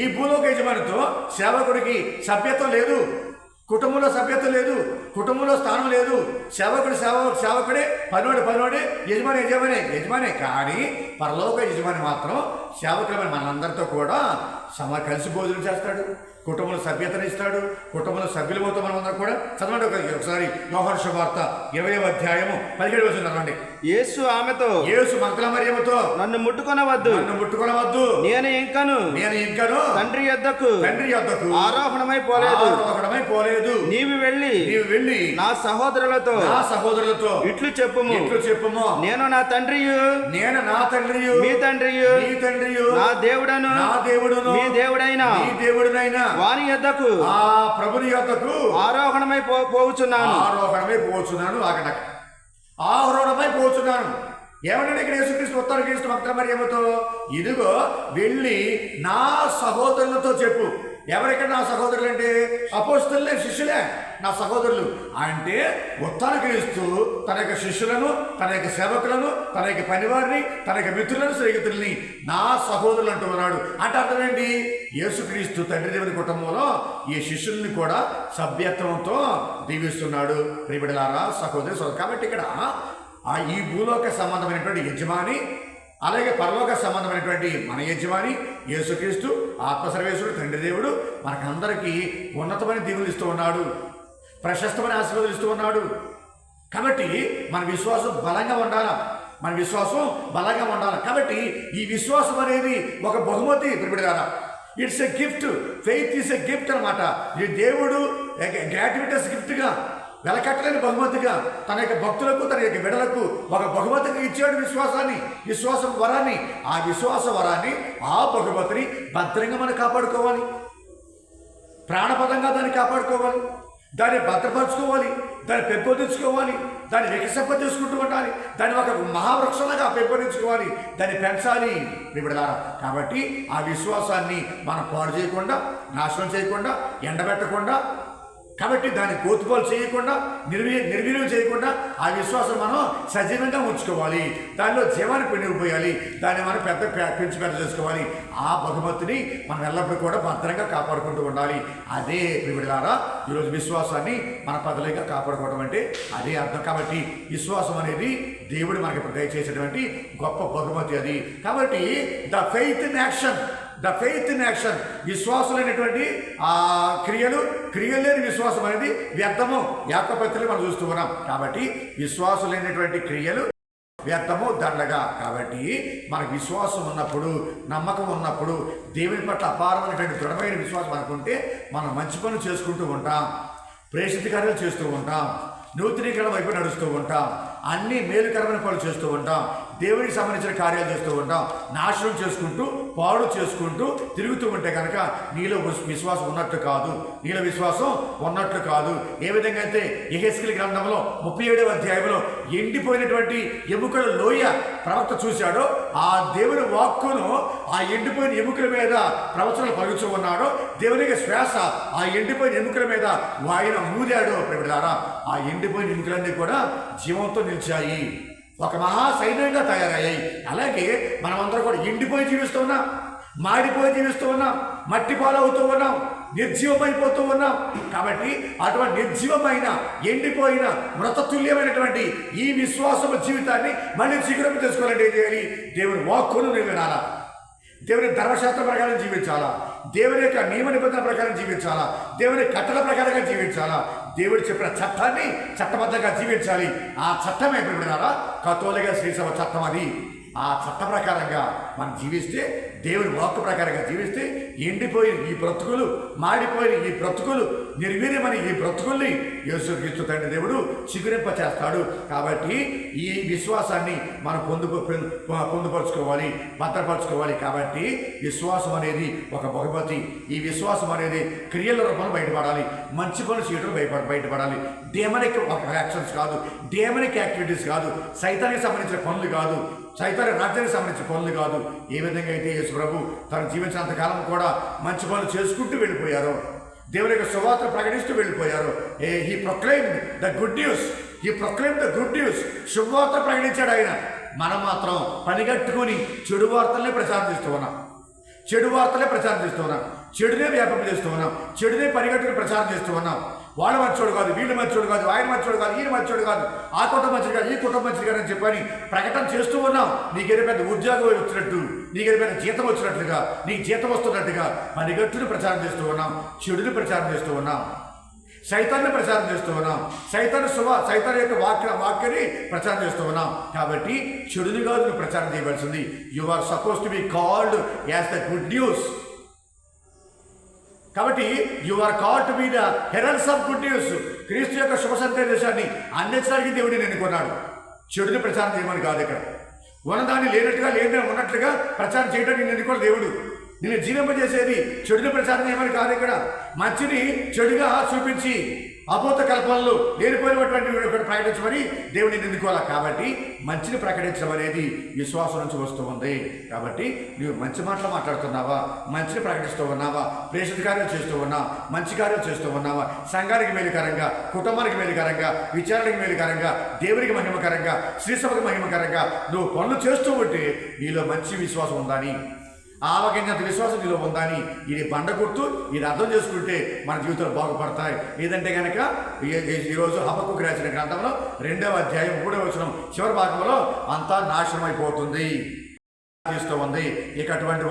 ఈ భూలోక యజమానితో సేవకుడికి సభ్యత్వం లేదు, కుటుంబంలో సభ్యత్వం లేదు, కుటుంబంలో స్థానం లేదు. సేవకుడే, పనివాడే, యజమానే. కానీ పరలోక యజమాని మాత్రం సేవకులమైన మనందరితో కూడా కలిసి భోజనం చేస్తాడు, కుటుంబంలో సభ్యతను ఇస్తాడు, కుటుంబంలో సభ్యులతో మనమందరం కూడా. చదవండి ఒకసారి యోహాను సువార్త 20వ అధ్యాయము 17వ వచనం చదవండి. యేసు మగ్దల మరియమ్మతో నన్ను ముట్టుకొనవద్దు, నేను ఇంకను తండ్రి యొద్దకు ఆరోహణమై పోలేదు. నీవు వెళ్ళి నా సహోదరులతో ఇట్లు చెప్పుము, నేను నా తండ్రియు మీ తండ్రియు నా దేవుడను మీ దేవుడైనా వాని యొద్దకు ఆ ప్రభుని యొద్దకు ఆరోహణమై పోవచ్చున్నాను. ఏమంటే ఇక్కడ యేసుక్రీస్తు ఉత్తర క్రీస్తు భక్త మరియమ్మతో, ఇదిగో వెళ్ళి నా సహోదరులతో చెప్పు. ఎవరిక్కడ నా సహోదరులు అంటే? అపోస్తలులే, శిష్యులే నా సహోదరులు. అంటే ఉత్తర క్రీస్తు తన యొక్క శిష్యులను, తన యొక్క సేవకులను, తన యొక్క పనివారిని, తన యొక్క మిత్రులను, స్నేహితుల్ని నా సహోదరులు అంటూ ఉన్నాడు. అంటే అర్థం ఏంటి? యేసుక్రీస్తు తండ్రి దేవుని కుటుంబంలో ఈ శిష్యుల్ని కూడా సభ్యత్వంతో దీవిస్తున్నాడు. ప్రియబిడ్డలారా, సహోదరి సోదరు. కాబట్టి ఇక్కడ ఈ భూలోక సంబంధమైనటువంటి యజమాని, అలాగే పరలోక సంబంధమైనటువంటి మన యజమాని యేసుక్రీస్తు ఆత్మసర్వేశ్వరుడు తండ్రి దేవుడు మనకందరికీ ఉన్నతమైన దీవులు ఇస్తూ ఉన్నాడు, ప్రశస్తమైన ఆశీర్వాదాలు ఇస్తూ ఉన్నాడు. కాబట్టి మన విశ్వాసం బలంగా ఉండాలి. కాబట్టి ఈ విశ్వాసం అనేది ఒక బహుమతి. ప్రియబిడ్డలారా, it's a gift. Faith is a gift అనమాట. ఈ దేవుడు గ్రాట్యుటస్ గిఫ్ట్గా, వెలకట్టలేని బహుమతిగా తన యొక్క భక్తులకు, తన యొక్క బిడ్డలకు ఒక బహుమతిగా ఇచ్చాడు విశ్వాస వరాన్ని. ఆ విశ్వాస వరాన్ని, ఆ బహుమతిని భద్రంగా మనం కాపాడుకోవాలి, ప్రాణపదంగా దాన్ని కాపాడుకోవాలి, దాన్ని భద్రపరచుకోవాలి, దాన్ని పెంపొందించుకోవాలి, దాన్ని వికసింప చేసుకుంటూ ఉండాలి, దాన్ని ఒక మహావృక్షంగా పెంపొందించుకోవాలి, దాన్ని పెంచాలి. ప్రియబిడ్డలారా, కాబట్టి ఆ విశ్వాసాన్ని మనం పాడు చేయకుండా, నాశనం చేయకుండా, ఎండబెట్టకుండా, కాబట్టి దాన్ని కోతుపాలు చేయకుండా నిర్వీర్యం చేయకుండా ఆ విశ్వాసం మనం సజీవంగా ఉంచుకోవాలి. దానిలో జీవాన్ని పెరిగిపోయాలి. దాన్ని మనం పెంచి పెద్ద చేసుకోవాలి. ఆ బహుమతిని మనం ఎల్లప్పుడూ కూడా భద్రంగా కాపాడుకుంటూ ఉండాలి. అదే ప్రియులారా ఈరోజు విశ్వాసాన్ని మన పదవిగా కాపాడుకోవడం అంటే అదే అర్థం. కాబట్టి విశ్వాసం అనేది దేవుడు మనకి దయచేసేటువంటి గొప్ప బహుమతి అది. కాబట్టి ద ఫెయిత్ ఇన్ యాక్షన్ విశ్వాసులైనటువంటి ఆ క్రియలు లేని విశ్వాసం అనేది వ్యర్థము. యాకోబు మనం చూస్తూ ఉన్నాం. కాబట్టి విశ్వాసులైనటువంటి క్రియలు వ్యర్థము దండగా. కాబట్టి మనకు విశ్వాసం ఉన్నప్పుడు, నమ్మకం ఉన్నప్పుడు, దేవుని పట్ల అపారమైనటువంటి దృఢమైన విశ్వాసం అనుకుంటే మనం మంచి పనులు చేసుకుంటూ ఉంటాం, ప్రేషిత కార్యాలు చేస్తూ ఉంటాం, నూతనీకరణ వైపు నడుస్తూ ఉంటాం, అన్ని మేలుకరమైన పనులు చేస్తూ ఉంటాం, దేవునికి సంబంధించిన కార్యాలు చేస్తూ ఉంటాం. నాశనం చేసుకుంటూ పాడు చేసుకుంటూ తిరుగుతూ ఉంటే కనుక నీలో విశ్వాసం ఉన్నట్లు కాదు, నీలో విశ్వాసం ఉన్నట్లు కాదు. ఏ విధంగా అయితే యెహెజ్కేలు గ్రంథంలో 37వ అధ్యాయంలో ఎండిపోయినటువంటి ఎముకల లోయ ప్రవక్త చూశాడో, ఆ దేవుని వాక్కును ఆ ఎండిపోయిన ఎముకల మీద ప్రవచనాలు పలుకుతూ ఉన్నాడో, దేవునికి శ్వాస ఆ ఎండిపోయిన ఎముకల మీద ఆయన ఊదాడో ప్రియులారా, ఆ ఎండిపోయిన ఎముకలన్నీ కూడా జీవంతో నిలిచాయి, ఒక మహా సైన్యంగా తయారయ్యాయి. అలాగే మనమందరం కూడా ఎండిపోయి జీవిస్తూ ఉన్నాం, మాడిపోయి జీవిస్తూ ఉన్నాం, మట్టి పాలవుతూ ఉన్నాం, నిర్జీవమైపోతూ ఉన్నాం. కాబట్టి అటువంటి నిర్జీవమైన ఎండిపోయిన మృతతుల్యమైనటువంటి ఈ విశ్వాసము జీవితాన్ని మళ్ళీ శిఖరం చేసుకోవాలంటే ఏం చేయాలి? దేవుని వాక్కును నువ్వు వినాలా, దేవుని ధర్మశాస్త్రం ప్రకారం జీవించాలా, దేవుని యొక్క నియమ నిబంధన ప్రకారం జీవించాలా, దేవుని కట్టల ప్రకారంగా జీవించాలా, దేవుడు చెప్పిన చట్టాన్ని చట్టబద్ధంగా జీవించాలి. ఆ చట్టమే వినాలా, కథోలిక శ్రీసభ చట్టం అది. ఆ చట్ట ప్రకారంగా మనం జీవిస్తే, దేవుని వాక్కు ప్రకారంగా జీవిస్తే, ఎండిపోయిన ఈ బ్రతుకులు, మాడిపోయిన ఈ బ్రతుకులు, నిర్వీర్యమని ఈ బ్రతుకుల్ని యేసుక్రీస్తు తండ్రి దేవుడు చిగురింప చేస్తాడు. కాబట్టి ఈ విశ్వాసాన్ని మనం పొందుపరుచుకోవాలి, భద్రపరచుకోవాలి. కాబట్టి విశ్వాసం అనేది ఒక బహుమతి. ఈ విశ్వాసం అనేది క్రియల రూపంలో బయటపడాలి, మంచి పనులు చేయడం బయటపడాలి. డేమనిక్ యాక్షన్స్ కాదు, డేమనిక్ యాక్టివిటీస్ కాదు, సైతానికి సంబంధించిన పనులు కాదు, సైతాన్ని రాజ్యానికి సంబంధించిన పనులు కాదు. ఏ విధంగా అయితే యేసు ప్రభు తను జీవించినంతకాలం కూడా మంచి పనులు చేసుకుంటూ వెళ్ళిపోయారో, దేవుని యొక్క సువార్త ప్రకటిస్తూ వెళ్ళిపోయారు. He proclaimed the good news, శుభవార్త ప్రకటించాడు ఆయన. మనం మాత్రం పనిగట్టుకొని చెడు వార్తలనే ప్రచారం చేస్తూ ఉన్నాం, చెడునే వ్యాపకం చేస్తూ ఉన్నాం, చెడునే పరిగట్టుకుని ప్రచారం చేస్తూ ఉన్నాం. వాడు మంచోడు కాదు, వీళ్ళు మంచోడు కాదు, ఆయన మంచోడు కాదు, ఈయన మంచోడు కాదు, ఆ కుటుంబం మంచిది కాదు, ఈ కుటుంబం మంచిది కాదు అని చెప్పని ప్రకటన చేస్తూ ఉన్నాం. నీకేదో పెద్ద ఉద్యోగం వచ్చినట్టు, నీకేదో పెద్ద జీతం వచ్చినట్లుగా, నీకు జీతం వస్తున్నట్టుగా పరిగట్టుని ప్రచారం చేస్తూ ఉన్నాం, చెడుని ప్రచారం చేస్తూ ఉన్నాం, సైతాన్ని ప్రచారం చేస్తూ ఉన్నాం, సైతాన్ యొక్క వాక్యాన్ని ప్రచారం చేస్తూ ఉన్నాం. కాబట్టి చెడుని కాదు నువ్వు ప్రచారం చేయవలసింది. You are suppose to be called as the good news. కాబట్టి you are called to be the heralds of good news. క్రీస్తు యొక్క శుభ సందేశాన్ని అందించడానికి దేవుడిని ఎన్నుకున్నాడు. చెడుని ప్రచారం చేయమని కాదు, ఇక్కడ ఉన్నదాన్ని లేనట్టుగా ఉన్నట్లుగా ప్రచారం చేయడానికి నేను ఎన్నుకోవాలి దేవుడు. నిన్ను జీవింపజేసేది చెడుని ప్రచారం చేయమని కాదు, ఇక్కడ మంచిని చెడుగా చూపించి అభూత కల్పనలు లేనిపోయినటువంటి ప్రకటించమని దేవుడిని ఎన్నుకోవాలి. కాబట్టి మంచిని ప్రకటించడం అనేది విశ్వాసం నుంచి వస్తూ ఉంది. కాబట్టి నువ్వు మంచి మాటలు మాట్లాడుతున్నావా, మంచిని ప్రకటిస్తూ ఉన్నావా, ప్రేషిత కార్యాలు చేస్తూ ఉన్నావా, మంచి కార్యాలు చేస్తూ ఉన్నావా, సంఘానికి మేలుకరంగా, కుటుంబానికి మేలుకరంగా, విచారణకి మేలుకరంగా, దేవునికి మహిమకరంగా, శ్రీసభకు మహిమకరంగా నువ్వు పనులు చేస్తూ ఉంటే నీలో మంచి విశ్వాసం ఉందని, ఆవగింజంత విశ్వాసం నీలో ఉందని ఇది బండ గుర్తు. ఇది అర్థం చేసుకుంటే మన జీవితాలు బాగుపడతాయి. లేదంటే కనుక ఈరోజు హబక్కూకు రాసిన గ్రంథంలో 2వ అధ్యాయం 3వ వచనం చివరి భాగంలో అంతా నాశనం అయిపోతుంది ఉంది. ఇక అటువంటి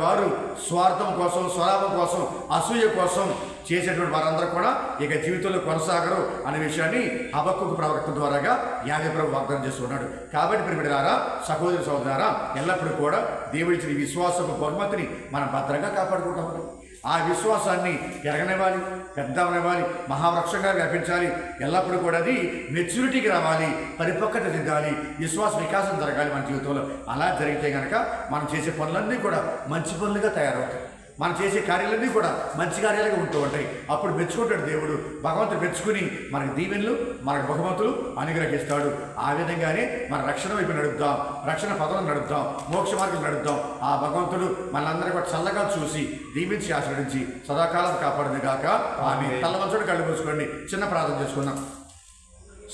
వారు స్వార్థం కోసం, స్వలాభం కోసం, అసూయ కోసం చేసేటువంటి వారందరూ కూడా ఇక జీవితంలో కొనసాగరు అనే విషయాన్ని హబక్కూకు ప్రవక్త ద్వారాగా యావే ప్రభు వాగ్దానం చేస్తున్నాడు. కాబట్టి ప్రియమిత్రులారా, సహోదరి సహోదరులారా, ఎల్లప్పుడూ కూడా దేవుడిచ్చిన విశ్వాసపు బహుమతిని మనం భద్రంగా కాపాడుకుంటాము. ఆ విశ్వాసాన్ని ఎరగనివ్వాలి, పెద్దవనివ్వాలి, మహావృక్షంగా వ్యాపించాలి. ఎల్లప్పుడూ కూడా అది మెచ్యూరిటీకి రావాలి, పరిపక్వత చెందాలి, విశ్వాస వికాసం జరగాలి మన జీవితంలో. అలా జరిగితే కనుక మనం చేసే పనులన్నీ కూడా మంచి పనులుగా తయారవుతాయి. మనం చేసే కార్యాలన్నీ కూడా మంచి కార్యాలుగా ఉంటూ ఉంటాయి. అప్పుడు మెచ్చుకుంటాడు దేవుడు. భగవంతుడు మెచ్చుకుని మనకు దీవెనలు, మనకు బహుమతులు అనుగ్రహిస్తాడు. ఆ విధంగానే మన రక్షణ వైపు నడుపుతాం, రక్షణ పదవులు నడుపుతాం, మోక్ష మార్గం నడుపుతాం. ఆ భగవంతుడు మనందరూ కూడా చల్లగా చూసి దీవించి ఆశీర్వదించి సదాకాలం కాపాడును గాక. ఆమె తల్లవంచుడు కళ్ళు మూసుకోండి. చిన్న ప్రార్థన చేసుకుందాం.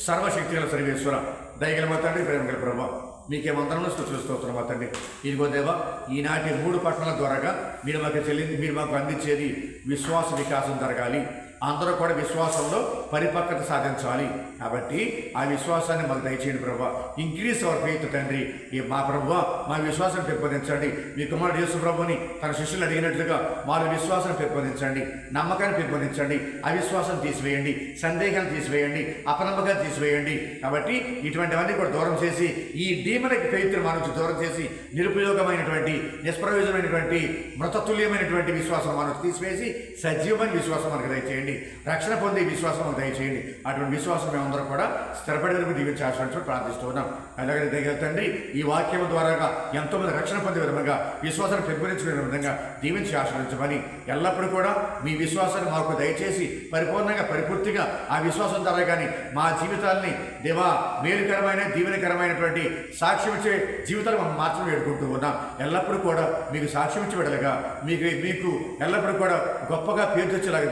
సర్వశక్తిగల సర్వేశ్వర, దయగల మా తండ్రి, ప్రేమగల ప్రభావ, మీకే వందనములు స్తోత్రం మా తండ్రి. ఇదిగో దేవా, ఈనాటి 3 పట్టణాల ద్వారాగా మీరు మాకు అందించేది విశ్వాస వికాసం జరగాలి. అందరూ కూడా విశ్వాసంలో పరిపక్వత సాధించాలి. కాబట్టి ఆ విశ్వాసాన్ని మాకు దయచేయండి ప్రభా. ఇంక్రీజ్ అవర్ ఫెయిత్ తండ్రి. మా ప్రభువా, మా విశ్వాసాన్ని పెంపొందించండి. మీ కుమారుడు యేసు ప్రభుని తన శిష్యులు అడిగినట్లుగా వాళ్ళ విశ్వాసాన్ని పెంపొందించండి, నమ్మకాన్ని పెంపొందించండి, అవిశ్వాసం తీసివేయండి, సందేహాన్ని తీసివేయండి, అపనమ్మకాన్ని తీసివేయండి. కాబట్టి ఇటువంటివన్నీ కూడా దూరం చేసి, ఈ డీమనకి ఫెయిత్ మన నుంచి దూరం చేసి, నిరుపయోగమైనటువంటి, నిష్ప్రయోజనమైనటువంటి, మృతతుల్యమైనటువంటి విశ్వాసం మన నుంచి తీసివేసి సజీవమైన విశ్వాసం మనకు దయచేయండి. రక్షణ పొందే విశ్వాసం మనకు దయచేయండి. అటువంటి విశ్వాసం మేమందరూ కూడా స్థిరపడి వరకు దీవించి ఆశ్రయించడం ప్రార్థిస్తూ ఉన్నాం. అలాగే దగ్గర తండ్రి, ఈ వాక్యం ద్వారాగా ఎంతోమంది రక్షణ పొందే విధంగా, విశ్వాసాన్ని పెంపొందించుకునే విధంగా దీవించి ఆశ్రయించమని, ఎల్లప్పుడూ కూడా మీ విశ్వాసాన్ని మాకు దయచేసి పరిపూర్ణంగా, పరిపూర్తిగా ఆ విశ్వాసం ద్వారా కానీ మా జీవితాల్ని దేవా మేలుకరమైన, దీవెనకరమైనటువంటి సాక్ష్యం ఇచ్చే జీవితాలు మనం మార్చడం వేడుకుంటూ ఉన్నాం. ఎల్లప్పుడూ కూడా మీకు సాక్ష్యం ఇచ్చి విడలుగా, మీకు ఎల్లప్పుడూ కూడా గొప్పగా పేరు తెచ్చేలాగా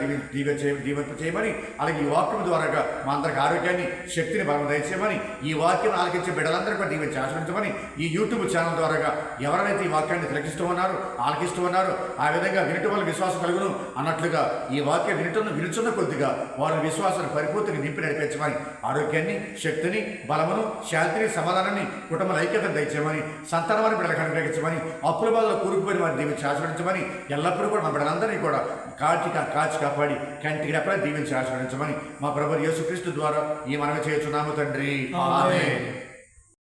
దీవింప చేయమని, అలాగే ఈ వాక్యం ద్వారాగా మా అందరికి ఆరోగ్యాన్ని, శక్తిని బలం దయచేయమని, ఈ వాక్యం ఆలకించే బిడ్డలందరూ కూడా దీవించి ఆశ్రయించమని, ఈ యూట్యూబ్ ఛానల్ ద్వారాగా ఎవరైతే ఈ వాక్యాన్ని తిలకిస్తూ ఉన్నారో, ఆలకిస్తూ ఉన్నారో, ఆ విధంగా వినటం వల్ల విశ్వాసం కలుగును అన్నట్లుగా ఈ వాక్యం వినుచున్న కొద్దిగా వారి విశ్వాసాన్ని పరిపూర్తిగా నింపి నడిపించమని, ఆరోగ్యాన్ని, శక్తిని, బలమును, శాంతిని, సమాధానాన్ని, కుటుంబ ఐక్యతను దయచేయమని, సంతానాన్ని బిడ్డలకు అనుగ్రహించమని, అప్పుల బాధలో కూరుకుపోయిన వారిని దీవించి ఆశ్రయించమని, ఎల్లప్పుడూ కూడా మా బిడ్డలందరినీ కూడా కాచి కాపాడి కంటికి రెప్పలా దీవించి ఆశ్రయించమని మా ప్రభువు యేసుక్రీస్తు ద్వారా ఈ మనవి చేయుచున్నాము తండ్రి. ఆమేన్.